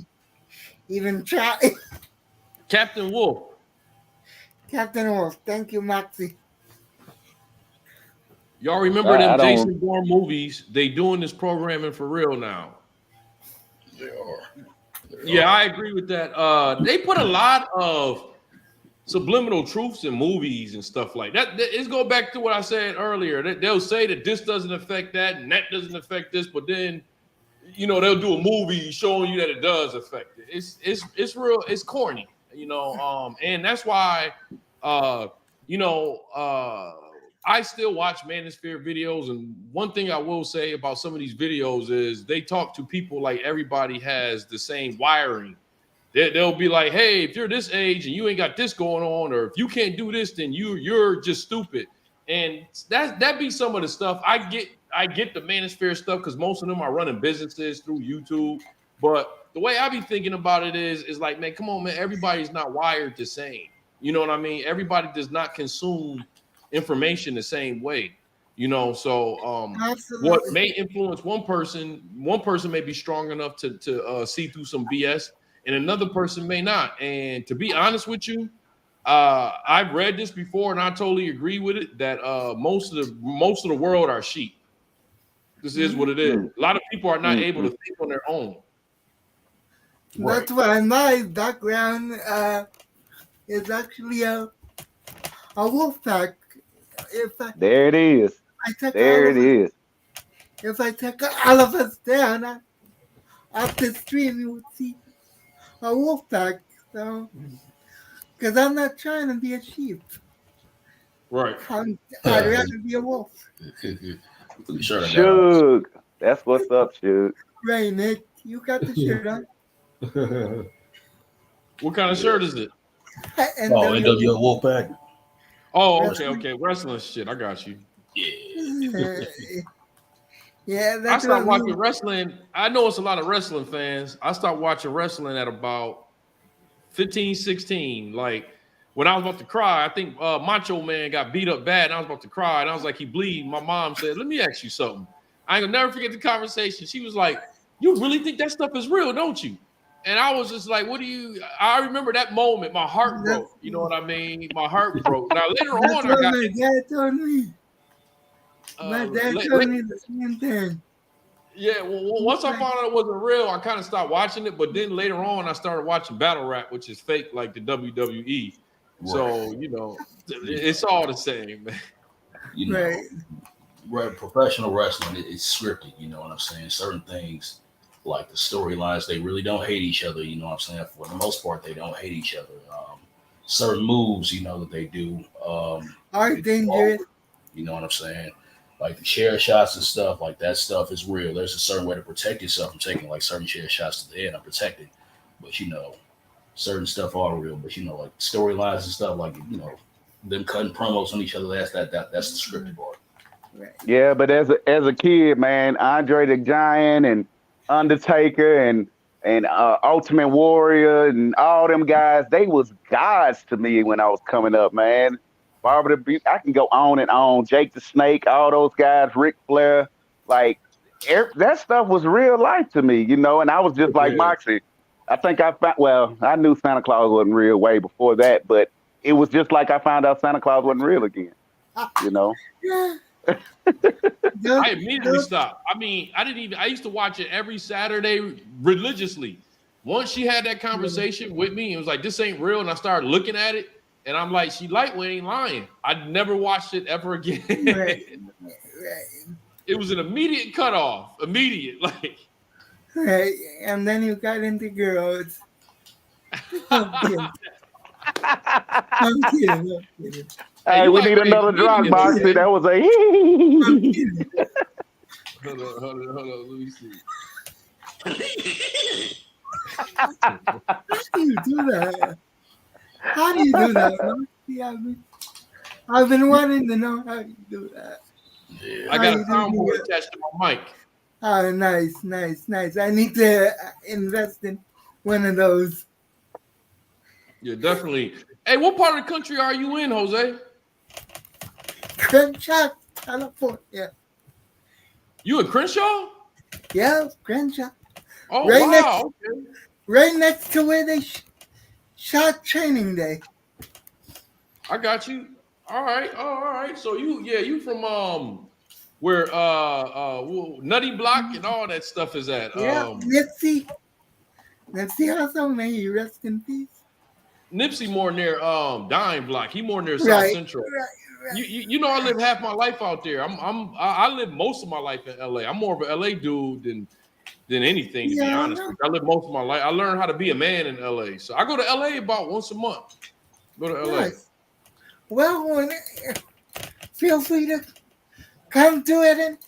A: even try.
C: Captain Wolf.
A: Captain Wolf, thank you, Moxie.
C: Y'all remember
B: I
C: them
B: don't.
C: Jason Bourne movies? They doing this programming for real now.
E: They are.
C: Yeah, I agree with that. They put a lot of subliminal truths in movies and stuff like that. It's go back to what I said earlier. They'll say that this doesn't affect that and that doesn't affect this, but then they'll do a movie showing you that it does affect it. It's real. It's corny, and that's why, uh, I still watch Manosphere videos. And one thing I will say about some of these videos is they talk to people like everybody has the same wiring. They'll be like, hey, if you're this age and you ain't got this going on, or if you can't do this, then you're just stupid. And that be some of the stuff I get the Manosphere stuff because most of them are running businesses through YouTube. But the way I be thinking about it is like, man, come on, man, everybody's not wired the same. You know what I mean? Everybody does not consume information the same way. So what
A: Absolutely.
C: may influence one person may be strong enough to see through some BS, and another person may not. And to be honest with you, I've read this before, and I totally agree with it that most of the world are sheep. This is what it is.
B: Mm,
C: A lot of people are not
B: mm,
C: able to
B: mm.
C: think on their own.
E: Right.
A: That's why my background is actually a wolf pack. If
B: There it is.
A: I took all
B: There
A: of
B: it
A: us,
B: is.
A: if I took all of us down off the stream, you would see a wolf pack. So, because I'm not trying to be a sheep,
C: Right.
A: I'd rather be a wolf.
E: Put the shirt I got on.
B: Suge. That's what's up, Suge.
A: Right, Nick? You got the shirt on.
C: What kind of
E: Yeah.
C: shirt is it?
A: And
E: Oh, NWO Wolfpack.
C: Oh, okay. Wrestling shit. I got you.
E: Yeah.
A: Yeah,
C: I
A: that's
C: stopped
A: what
C: watching wrestling. I know it's a lot of wrestling fans. I stopped watching wrestling at about 15, 16. Like when I was about to cry, I think Macho Man got beat up bad, and I was about to cry, and I was like, he bleed. My mom said, let me ask you something. I ain't gonna never forget the conversation. She was like, you really think that stuff is real, don't you? And I was just like, I remember that moment. My heart broke. You know what I mean? My heart broke. Now, later
A: That's
C: on, I
A: what
C: got
A: my dad told me. My dad told me the same thing.
C: yeah, well, once I found out it wasn't real, I kind of stopped watching it. But then later on, I started watching battle rap, which is fake, like the WWE.
E: Right.
C: So it's all the same, man.
E: You know,
A: Right.
E: professional wrestling, it's scripted. You know what I'm saying? Certain things, like the storylines, they really don't hate each other. You know what I'm saying? For the most part, they don't hate each other. Certain moves, that they do.
A: Are dangerous.
E: You know what I'm saying? Like the chair shots and stuff, like that stuff is real. There's a certain way to protect yourself from taking like certain chair shots to the head. I'm protected, but certain stuff are real. But like storylines and stuff, like them cutting promos on each other. That's the scripted part.
A: Right.
B: Yeah, but as a kid, man, Andre the Giant and Undertaker and Ultimate Warrior and all them guys, they was gods to me when I was coming up, man. Barbara the Beast, I can go on and on. Jake the Snake, all those guys, Ric Flair, like that stuff was real life to me, and I was just like
C: Yeah.
B: Moxie. I think I knew Santa Claus wasn't real way before that, but it was just like I found out Santa Claus wasn't real again, you know.
A: Yeah.
C: I immediately stopped. I mean, I used to watch it every Saturday religiously. Once she had that conversation with me, it was like, this ain't real. And I started looking at it, and I'm like, she lightweight ain't lying. I never watched it ever again.
A: Right. Right.
C: It was an immediate cutoff. Immediate. Like,
A: Right. And then you got into girls. I'm kidding. I'm kidding.
B: Hey,
C: you
B: we
C: like
B: need another drop, Moxie. That was a
A: I'm kidding.
C: Hold on. Let me see.
A: How do you do that? How do you do that? Yeah, I've been wanting to know how you do that.
E: Yeah.
C: I got a soundboard attached to my mic.
A: Oh, nice. I need to invest in one of those.
C: Yeah, definitely. Hey, what part of the country are you in, Jose?
A: Crenshaw, California.
C: You in Crenshaw?
A: Yeah, Crenshaw.
C: Oh
A: Right
C: wow. Okay.
A: Right next to where they shot Training Day.
C: I got you. All right. All right. So you from where Nutty Block and all that stuff is at.
A: Yeah, Nipsey. Nipsey also, may he rest in peace.
C: Nipsey more near Dime Block. He more near South
A: Right,
C: Central.
A: right.
C: You know I live half my life out there. I live most of my life in LA. I'm more of an LA dude than anything, to be
A: Yeah,
C: honest. I live most of my life. I learned how to be a man in LA. So I go to LA about once a month. Go to LA.
A: Nice. Well, feel free to come to it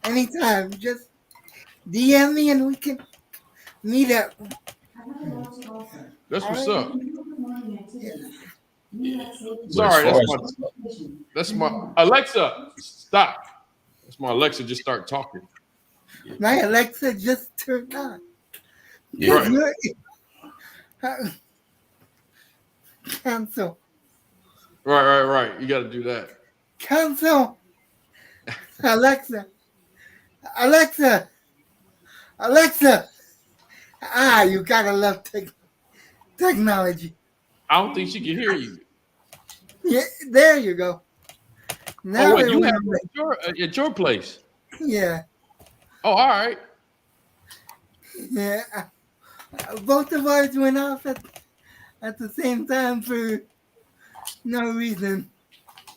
A: anytime. Just DM me and we can meet up.
C: That's what's
A: All
C: up.
A: Yeah.
E: But as
C: Sorry,
E: far
C: that's my Alexa. Stop. That's my Alexa. Just start talking.
A: My Alexa just turned on.
E: yeah,
A: Cancel.
C: Right. You got to do that.
A: Cancel. Alexa. Alexa. Alexa. You gotta love technology.
C: I don't think she can hear you.
A: Yeah, there you go. Now
C: Oh wait,
A: it
C: you
A: went
C: have
A: away.
C: at your place.
A: Yeah,
C: Oh, all right.
A: yeah. Both of ours went off at the same time for no reason.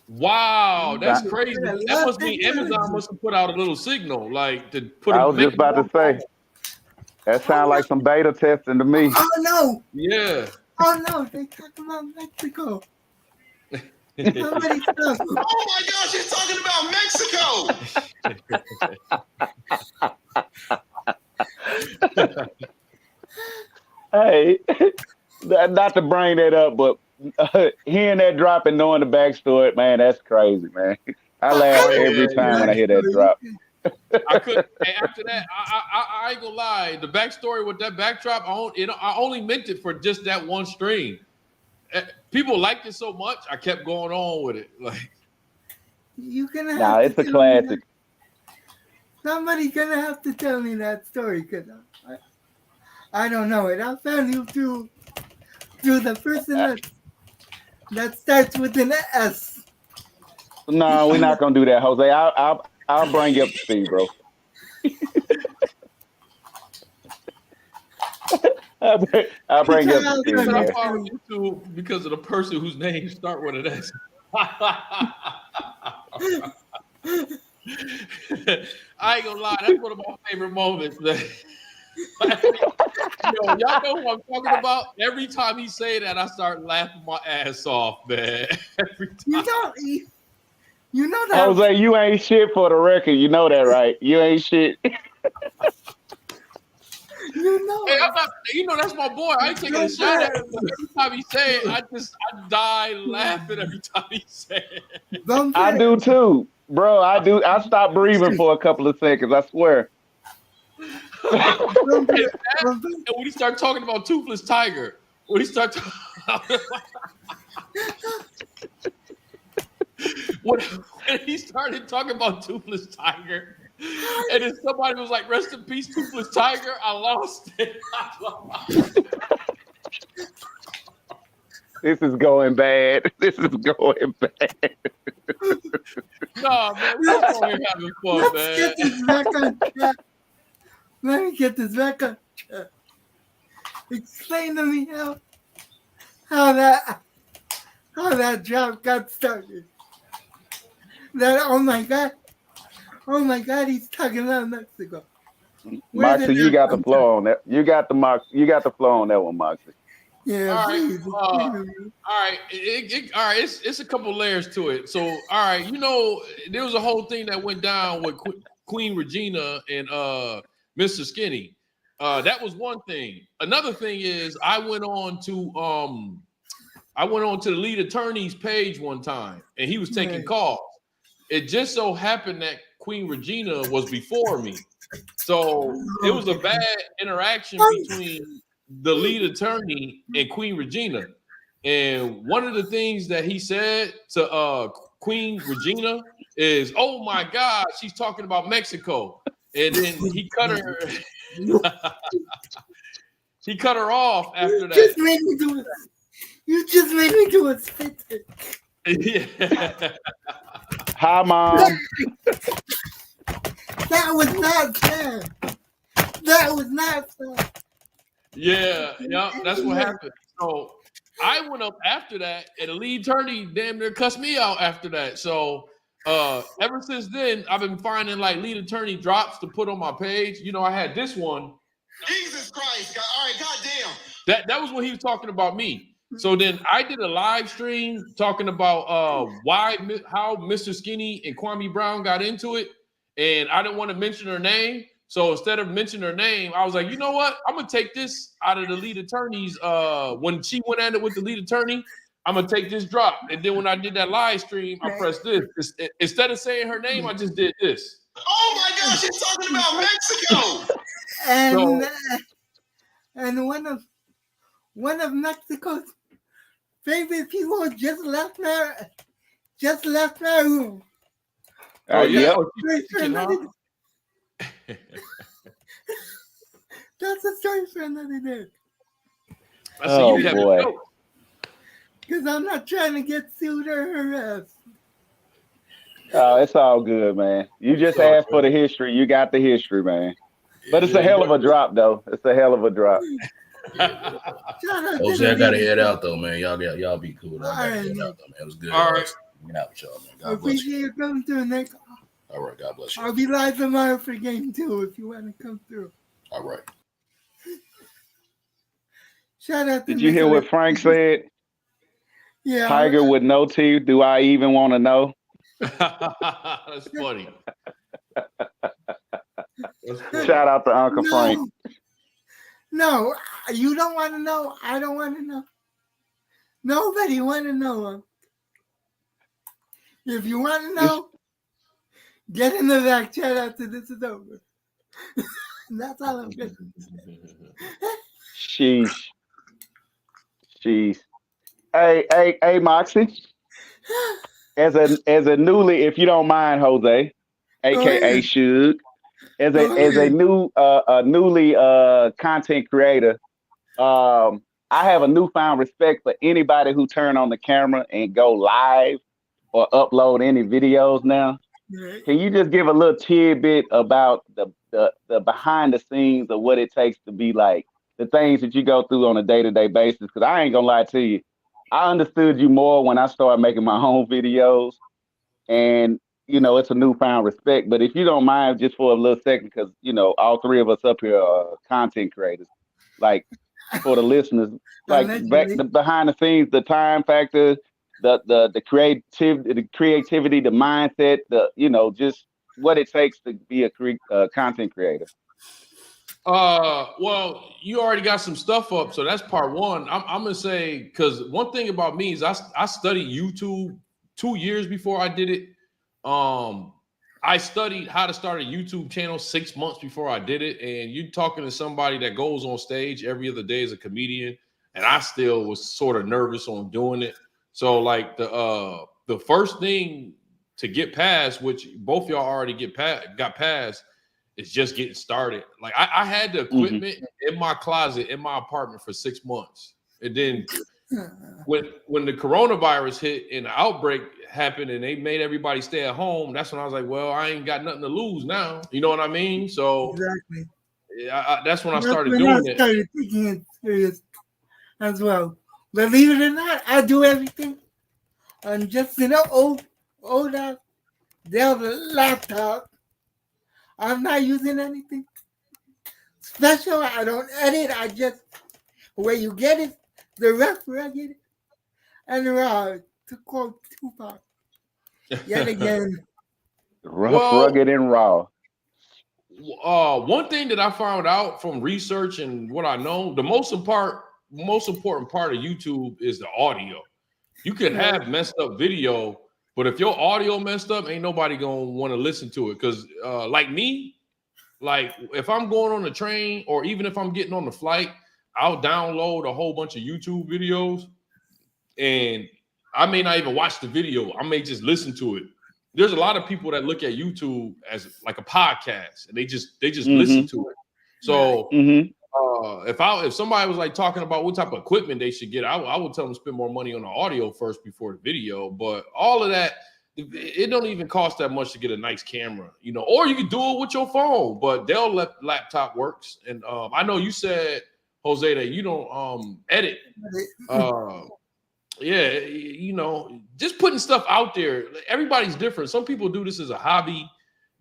C: Wow, that's
B: That-
C: crazy.
A: I
C: That
A: love
C: must mean Amazon
A: technology.
C: must have put out a little signal, like to put
B: I
C: a
B: was
C: make
B: just about to say that sounds like some beta testing to me.
A: Oh no!
C: Yeah.
A: Oh no! They talk about Mexico. Somebody stop.
D: Oh my gosh, you're talking about Mexico.
B: Hey, not to bring that up, but hearing that drop and knowing the backstory, man, that's crazy, man. I laugh
C: Oh, yeah,
B: every time when I hear that
A: Backstory.
B: drop.
C: I couldn't. After that, I ain't gonna lie. The backstory with that backdrop, I only meant it for just that one stream. People liked it so much, I kept going on with it. Like,
A: You gonna have
B: Nah,
A: to
B: it's a
A: tell me
B: classic.
A: somebody's gonna have to tell me that story because I don't know it. I found you through the person that starts with an S.
B: No, we're not gonna do that, Jose. I'll bring you up to speed, bro. I'll bring you up to speed,
C: I
B: man.
C: follow YouTube because of the person whose name start with an S. I ain't gonna lie, that's one of my favorite moments, man. Yo, y'all know who I'm talking about? Every time he say that, I start laughing my ass off, man. Every time.
A: You know that.
B: Jose, you ain't shit for the record. You know that, right? You ain't shit.
A: You know.
C: Hey, I'm not, that's my boy. I ain't taking a shot at him. But every time he say it, I die laughing every time he say it.
B: I do too, bro. I do. I stopped breathing for a couple of seconds. I swear.
C: And when he start talking about Toothless Tiger, when he started talking about Toothless Tiger, and then somebody was like, "Rest in peace, Toothless Tiger." I lost it.
B: This is going bad. This is going bad.
C: No, man, we just over here having fun, man.
A: Get this back on track. Let me get this back on track. Explain to me how that job got started. Oh my god, he's talking about Mexico.
B: Moxie, you got the flow on that. You got the flow on that one, Moxie.
A: Yeah,
C: All right.
A: please.
C: All right. All right. It's a couple layers to it. So, all right, there was a whole thing that went down with Queen Regina and Mr. Skinny. That was one thing. Another thing is I went on to the lead attorney's page one time, and he was taking calls. It just so happened that Queen Regina was before me, so it was a bad interaction between the lead attorney and Queen Regina. And one of the things that he said to Queen Regina is, oh my God, she's talking about Mexico. And then he cut her. He cut her off after
A: You
C: that.
A: just made me do it. You just made me do a spit.
C: Yeah.
B: Hi, Mom.
A: That was not fair. That was not fair.
C: Yeah, that's what happened. So I went up after that, and the lead attorney damn near cussed me out after that. So ever since then, I've been finding like lead attorney drops to put on my page. You know, I had this one.
D: Jesus Christ. All right, goddamn.
C: That was when he was talking about me. So then I did a live stream talking about how Mr. Skinny and Kwame Brown got into it, and I didn't want to mention her name. So instead of mentioning her name, I was like, you know what? I'm gonna take this out of the lead attorney's. When she went at it with the lead attorney, I'm gonna take this drop. And then when I did that live stream, I pressed this. Instead of saying her name, I just did this.
D: Oh my gosh, she's talking about Mexico.
A: And one of Mexico's favorite people just left my room.
C: Oh yeah.
A: That's a story for another day.
B: Oh boy.
A: Because I'm not trying to get sued or harassed.
B: Oh, it's all good, man. You just asked for the history. You got the history, man. But it's a hell of a drop, though. It's a hell of a drop.
E: Jose, I gotta head out though, man. Y'all be cool. I gotta head out though, man. It was good.
C: All right.
E: Hanging out with y'all, man.
A: I
E: God bless
A: appreciate you coming through, Nick.
E: All right, God bless you.
A: I'll be live tomorrow for game 2 if you want to come through.
E: All right.
A: Shout out to
B: Did you hear what Frank said?
A: Yeah.
B: Tiger with no teeth. Do I even want to know?
C: That's funny.
B: Shout out to Uncle Frank.
A: No, you don't want to know. I don't want to know. Nobody want to know. If you want to know, get in the back chat after this is over. That's all I'm going to say.
B: Sheesh. Hey, Moxie. As a newly, if you don't mind, Jose, aka Suge, as a newly content creator, I have a newfound respect for anybody who turn on the camera and go live or upload any videos now.
A: Right.
B: Can you just give a little tidbit about the behind the scenes of what it takes to be like the things that you go through on a day-to-day basis? Because I ain't gonna lie to you, I understood you more when I started making my own videos, and you know it's a newfound respect. But if you don't mind, just for a little second, because you know all three of us up here are content creators, like for the listeners, like behind the scenes, the time factor, the creativity, the mindset, just what it takes to be a content creator.
C: Well, you already got some stuff up, so that's part one. I'm gonna say, because one thing about me is I studied YouTube 2 years before I did it. I studied how to start a YouTube channel 6 months before I did it, and you're talking to somebody that goes on stage every other day as a comedian, and I still was sort of nervous on doing it. So like the first thing to get past, which both y'all already got past, is just getting started. Like I had the equipment in my closet in my apartment for 6 months, and then when the coronavirus hit and the outbreak happened and they made everybody stay at home, that's when I was like, well, I ain't got nothing to lose now. You know what I mean? So
A: exactly.
C: That's when I started doing it.
A: Started taking it serious as well. Believe it or not, I do everything on just old Dell laptop. I'm not using anything special. I don't edit. I just where you get it, the rough, rugged, and raw. To quote Tupac. Yet again,
B: rough, rugged, and raw.
C: One thing that I found out from research and what I know, the most important part of YouTube is the audio. You can have messed up video, but if your audio messed up, ain't nobody gonna want to listen to it. Because like me, like if I'm going on the train or even if I'm getting on the flight, I'll download a whole bunch of YouTube videos, and I may not even watch the video. I may just listen to it. there's a lot of people that look at YouTube as like a podcast, and they just listen to it. So if somebody was like talking about what type of equipment they should get, I would tell them to spend more money on the audio first before the video. But all of that, it don't even cost that much to get a nice camera, you know, or you can do it with your phone, but Dell laptop works. And I know you said, Jose, that you don't edit. Yeah, you know, just putting stuff out there. Everybody's different. Some people do this as a hobby.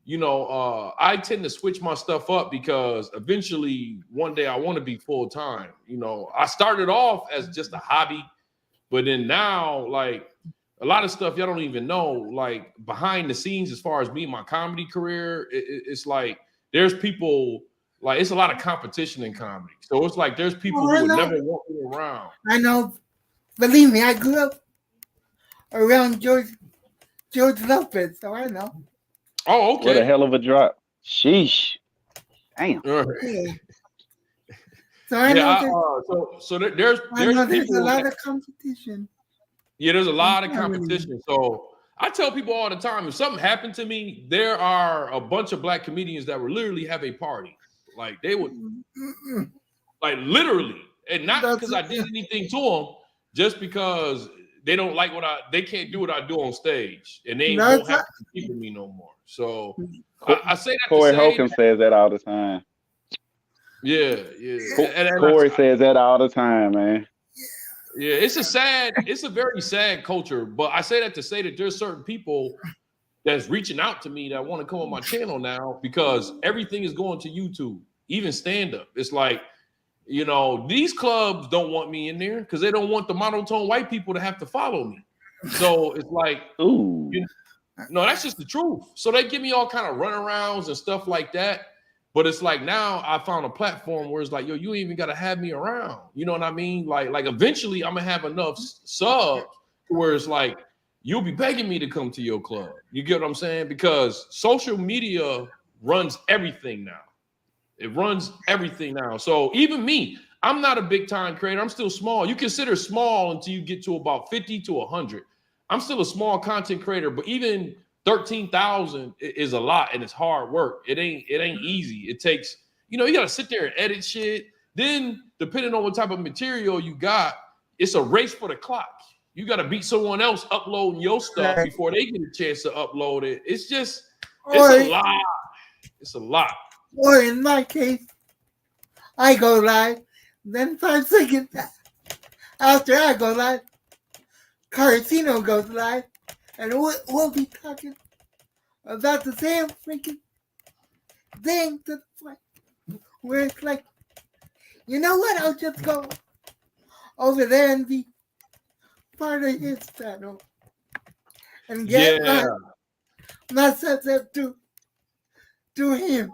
C: You know, I tend to switch my stuff up because eventually one day I want to be full time. You know, I started off as just a hobby, but then now, like, a lot of stuff y'all don't even know, like behind the scenes, as far as me, my comedy career, it's like there's people, like it's a lot of competition in comedy. So it's like there's people who would never walk me around.
A: I know. Believe me, I grew up around George Lopez, so I know.
C: Oh, okay.
B: What a hell of a drop. Sheesh. Damn.
A: Yeah. So I know
C: there's
A: a lot of competition.
C: Yeah, there's a lot of competition. So I tell people all the time, if something happened to me, there are a bunch of black comedians that would literally have a party. Like they would, like literally, and not because I did anything to them, just because they don't like they can't do what I do on stage, and they won't have to compete with me no more. So I say that.
B: Corey Holcomb says that all the time.
C: Yeah.
B: Corey says that all the time, man.
C: Yeah, it's a very sad culture. But I say that to say that there's certain people that's reaching out to me that want to come on my channel now because everything is going to YouTube, even stand-up. It's like, you know, these clubs don't want me in there because they don't want the monotone white people to have to follow me. So it's like,
B: ooh,
C: no, that's just the truth. So they give me all kind of runarounds and stuff like that. But it's like now I found a platform where it's like, yo, you ain't even got to have me around. You know what I mean? Like eventually I'm going to have enough subs where it's like, you'll be begging me to come to your club. You get what I'm saying? Because social media runs everything now. It runs everything now. So even me, I'm not a big time creator. I'm still small. You consider small until you get to about 50 to 100. I'm still a small content creator, but even 13,000 is a lot and it's hard work. It ain't easy. It takes, you got to sit there and edit shit. Then depending on what type of material you got, it's a race for the clock. You got to beat someone else uploading your stuff before they get a chance to upload it. It's a lot. It's a lot.
A: Or in my case, I go live, then 5 seconds after I go live, Carcino goes live, and we'll be talking about the same freaking thing to the point where it's like, you know what? I'll just go over there and be part of his channel and get myself up to him.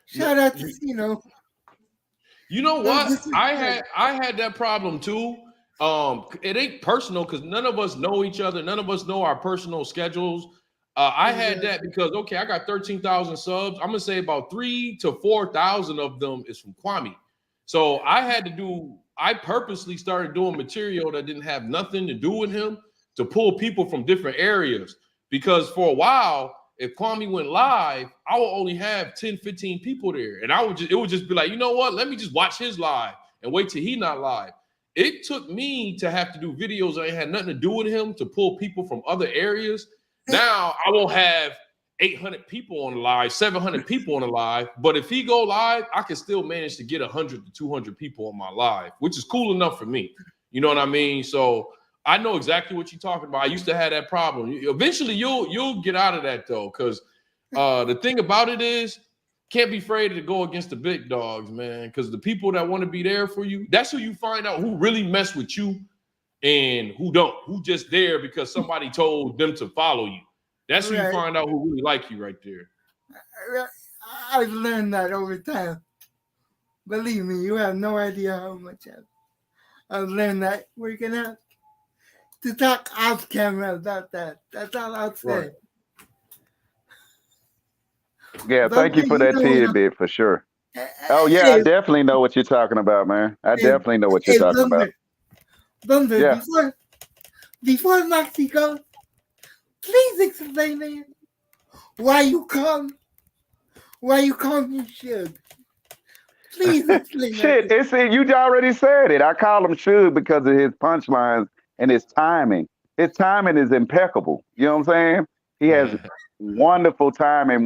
A: Shout out to Cino.
C: You know what? I had that problem too. It ain't personal because none of us know each other. None of us know our personal schedules. I had that because, okay, I got 13,000 subs. I'm going to say about 3,000 to 4,000 of them is from Kwame. So I purposely started doing material that didn't have nothing to do with him to pull people from different areas. Because for a while, if Kwame went live, I would only have 10, 15 people there. And it would just be like, you know what? Let me just watch his live and wait till he not live. It took me to have to do videos that had nothing to do with him to pull people from other areas. Now I won't have 800 people on the live, 700 people on the live. But if he go live, I can still manage to get 100 to 200 people on my live, which is cool enough for me. You know what I mean? So I know exactly what you're talking about. I used to have that problem. Eventually, you'll get out of that though, because the thing about it is, can't be afraid to go against the big dogs, man. Because the people that want to be there for you, that's who you find out who really mess with you and who don't. Who just there because somebody told them to follow you. That's who you find out who really like you right there.
A: I've learned that over time. Believe me, you have no idea how much I've learned that. We're gonna to talk off camera about that. That's all I'll say.
B: Right. Yeah, thank you for that tidbit for sure. Oh yeah, I definitely know what you're talking about, man. I definitely know what you're talking about.
A: Bumper, before Maxie goes, Please explain it. Why you call me Suge? Please explain
B: Shit,
A: that.
B: you already said it. I call him Suge because of his punchlines and his timing. His timing is impeccable. You know what I'm saying? He has wonderful timing.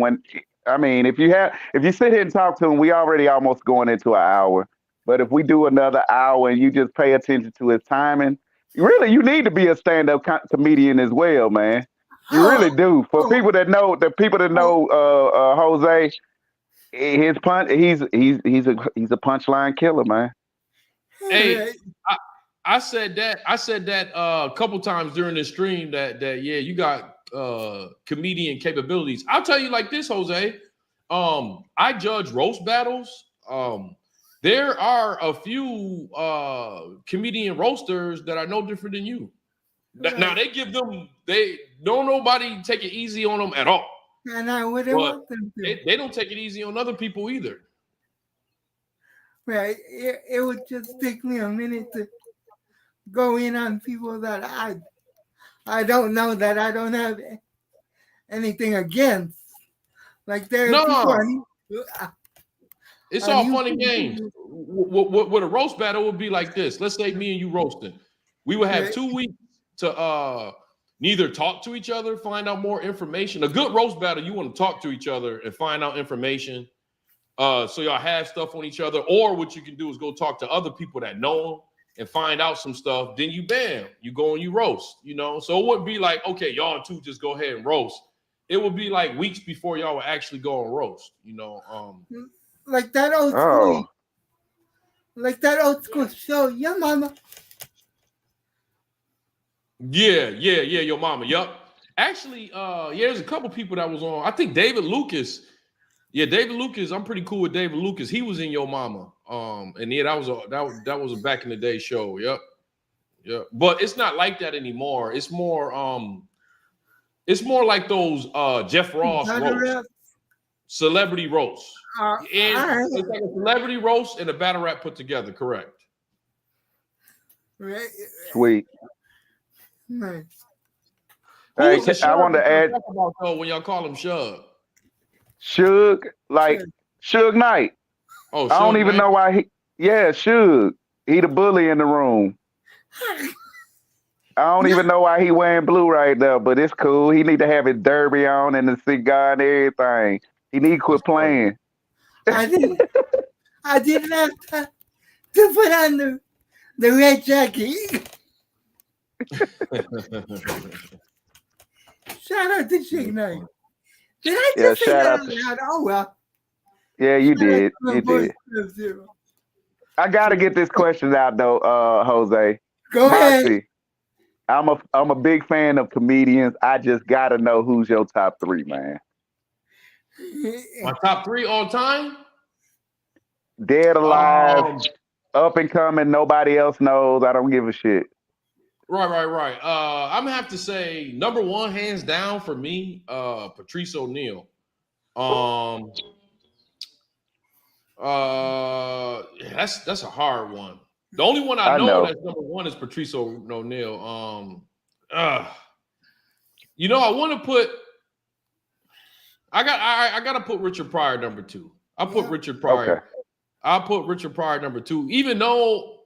B: If you sit here and talk to him, we already almost going into an hour. But if we do another hour and you just pay attention to his timing, really, you need to be a stand-up comedian as well, man. You really
A: Oh,
B: do. For
A: oh,
B: people that know,
A: oh,
B: Jose, his punch, he's a punchline killer, man.
C: Hey,
A: alright.
C: I said that. I said that a couple times during this stream that yeah, you got comedian capabilities. I'll tell you like this, Jose. I judge roast battles. There are a few comedian roasters that are no different than you. Now
A: Right.
C: they don't nobody take it easy on them at all.
A: And I wouldn't
C: But
A: want them to.
C: they don't take it easy on other people either.
A: Right. It would just take me a minute to go in on people that I don't know, that I don't have anything against. Like there are people
C: No,
A: on
C: it's all fun and games.
A: YouTube.
C: What a roast battle would be like this. Let's say me and you roasting. We would have
A: Right.
C: 2 weeks to neither talk to each other, find out more information. A good roast battle, you want to talk to each other and find out information. So y'all have stuff on each other. Or what you can do is go talk to other people that know them and find out some stuff. Then you go and you roast, So it wouldn't be like, okay, y'all two just go ahead and roast. It would be like weeks before y'all would actually go and roast,
A: Like that old school,
B: Oh,
A: show, your mama.
C: Yeah, your mama. Yup. Actually, there's a couple people that was on. I think David Lucas. Yeah, David Lucas. I'm pretty cool with David Lucas. He was in Your Mama. And yeah, that was a back in the day show. Yep. Yeah. But it's not like that anymore. It's more like those Jeff Ross roasts, celebrity roasts. And it's like a celebrity roast and a battle rap put together, correct?
A: Right.
B: sweet.
A: Nice.
C: Who
B: Hey,
C: was the
B: I
C: Shug
B: want to
C: that y'all
B: add
C: talk about though when y'all call him Shug?
B: Suge, like Suge Knight.
C: Oh,
B: I don't
C: Suge
B: even
C: Knight?
B: know why Suge. He the bully in the room. I don't even know why he wearing blue right now, but it's cool. He need to have his derby on and the cigar and everything. He need to quit playing.
A: I didn't have time to put on the red jacket. Shout out to Suge Knight. Did I
B: Yeah,
A: just say
B: shout
A: that
B: out
A: out
B: to.
A: loud? Oh well.
B: Yeah, you
A: Shout out
B: did.
A: to my
B: You
A: boy
B: did.
A: Sub-Zero.
B: I gotta get this question out though, Jose.
A: Go ahead.
B: Moxie, I'm a big fan of comedians. I just gotta know who's your top three, man.
C: My top 3 all time?
B: Dead, alive,
C: Um,
B: up and coming. Nobody else knows. I don't give a shit.
C: right. I'm gonna have to say number 1, hands down for me, Patrice O'Neal. Um, that's a hard one. The only one I
B: I
C: know
B: know.
C: that's number 1 is Patrice O'Neal. I want to put. I gotta put Richard Pryor number 2. I'll put Richard
B: Okay.
C: Pryor. I'll put Richard Pryor number 2, even though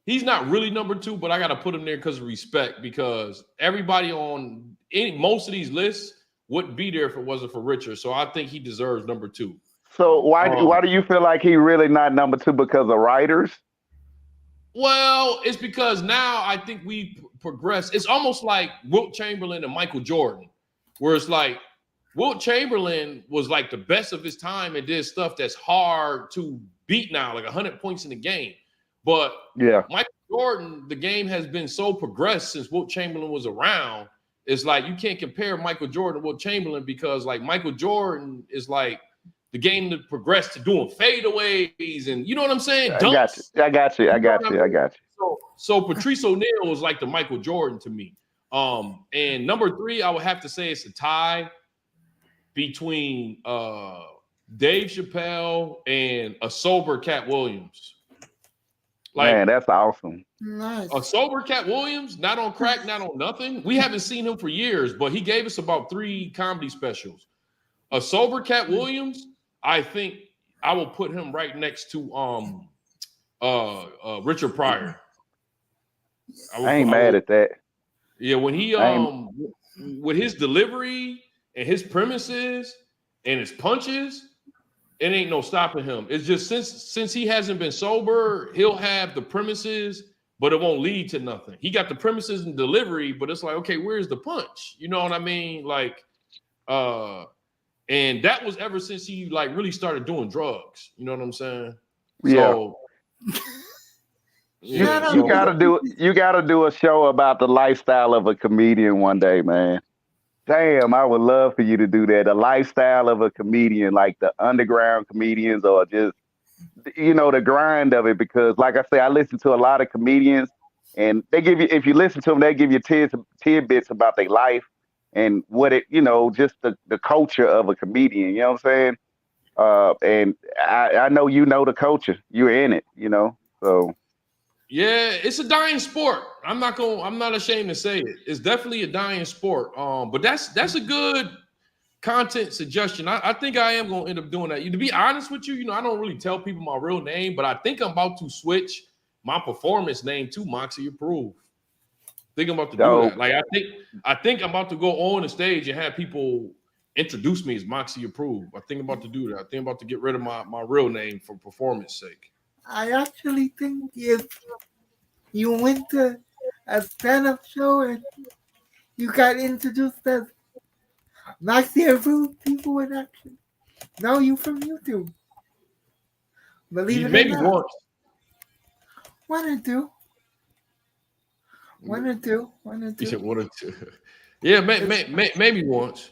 C: he's not really number 2, but I got to put him there because of respect. Because everybody on most of these lists wouldn't be there if it wasn't for Richard. So I think he deserves number 2.
B: So why
C: Um,
B: do you feel like he really not number two because of writers?
C: well, it's because now I think we progress. It's almost like Wilt Chamberlain and Michael Jordan, where it's like Wilt Chamberlain was like the best of his time and did stuff that's hard to beat now, like 100 points in the game. But
B: Yeah,
C: Michael Jordan, the game has been so progressed since Wilt Chamberlain was around. It's like you can't compare Michael Jordan to Wilt Chamberlain because like Michael Jordan is like the game that progressed to doing fadeaways and you know what I'm saying?
B: I got you.
C: Dunks.
B: I got you. I
C: You know
B: got
C: what I
B: you. I
C: mean?
B: got you.
C: So Patrice O'Neal was like the Michael Jordan to me. And number 3, I would have to say it's a tie between Dave Chappelle and a sober Cat Williams. Like
B: Man, that's awesome.
A: Nice.
C: a sober Cat Williams, not on crack, not on nothing. We haven't seen him for years, but he gave us about 3 comedy specials. A sober Cat Williams, I think I will put him right next to Richard Pryor.
B: I ain't mad at that.
C: Yeah, when he
B: I ain't,
C: with his delivery and his premises and his punches, it ain't no stopping him. It's just since he hasn't been sober, he'll have the premises, but it won't lead to nothing. He got the premises and delivery, but it's like, okay, where's the punch? You know what I mean? Like, and that was ever since he like really started doing drugs. You know what I'm saying?
B: yeah.
C: So
A: Shout out
B: You
A: to
B: gotta do a show about the lifestyle of a comedian one day, man. Damn, I would love for you to do that. The lifestyle of a comedian, like the underground comedians, or just the grind of it. Because, like I say, I listen to a lot of comedians, and they give you, if you listen to them, they give you tidbits about their life and what it, just the culture of a comedian. You know what I'm saying? And I know the culture. You're in it, so.
C: yeah, it's a dying sport. I'm not ashamed to say it. It's definitely a dying sport. But that's a good content suggestion. I think I am gonna end up doing that. To be honest with you, I don't really tell people my real name, but I think I'm about to switch my performance name to Moxie Approved. Think I'm about to do
B: Dope.
C: that. Like I think I'm about to go on the stage and have people introduce me as Moxie Approved. I think I'm about to do that. I think I'm about to get rid of my real name for performance sake.
A: I actually think if you went to a stand-up show and you got introduced as Moxie Approved, people would actually know you from YouTube. Believe it
C: Maybe
A: or not.
C: once.
A: One or two.
C: You said one or two. Yeah, maybe once.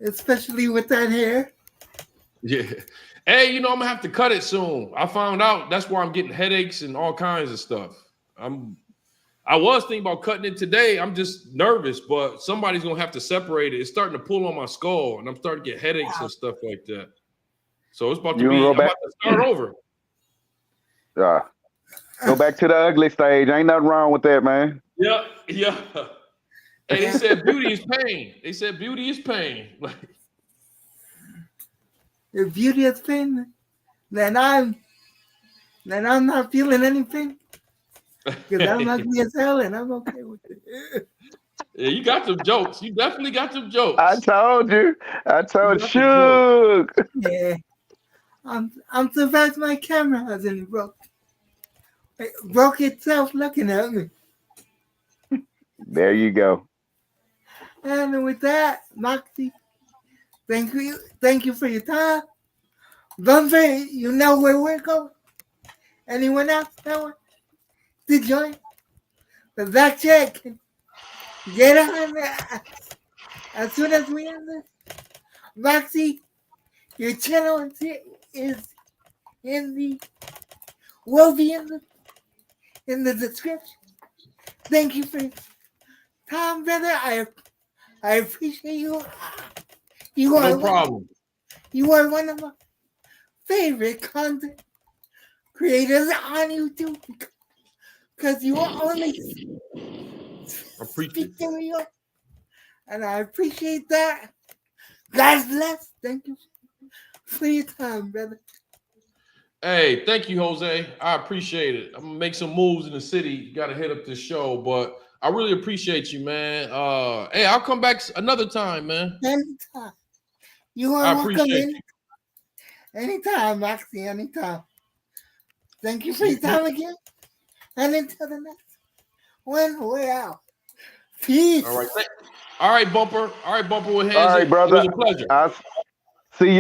A: Especially with that hair.
C: Yeah. Hey, I'm gonna have to cut it soon. I found out that's why I'm getting headaches and all kinds of stuff. I was thinking about cutting it today. I'm just nervous, but somebody's gonna have to separate it. It's starting to pull on my skull, and I'm starting to get headaches and stuff like that. So it's about to be. I'm about to start over.
B: Go back to the ugly stage. Ain't nothing wrong with that, man.
C: Yeah. And they said beauty is pain. They said beauty is pain.
A: If beauty is pain, then I'm not feeling anything. Because I'm ugly as hell and I'm okay with it.
C: Yeah, you got some jokes. You definitely got some jokes.
B: I told you. Shook.
A: Yeah. I'm surprised my camera hasn't broke. It broke itself looking at me.
B: There you go.
A: And with that, Moxie, thank you for your time. Bumper, you know where we're going. Anyone else that wants to join the back check? Get on there. As soon as we end this, Moxie, your channel is will be in the description. Thank you for your time, brother. I appreciate you.
C: No problem.
A: You are one of my favorite content creators on YouTube because you are only speak to me, and I appreciate that. God bless. Thank you for your time, brother.
C: Hey, thank you, Jose. I appreciate it. I'm gonna make some moves in the city. Got to hit up this show, but I really appreciate you, man. Hey, I'll come back another time, man.
A: Anytime. You are welcome in. Anytime, Moxie, anytime. Thank you for your time again. And until the next one, we're out. Peace.
C: All right, Bumper. All right, Bumper with hands.
B: All right, brother.
C: It was a pleasure.
B: I'll see you.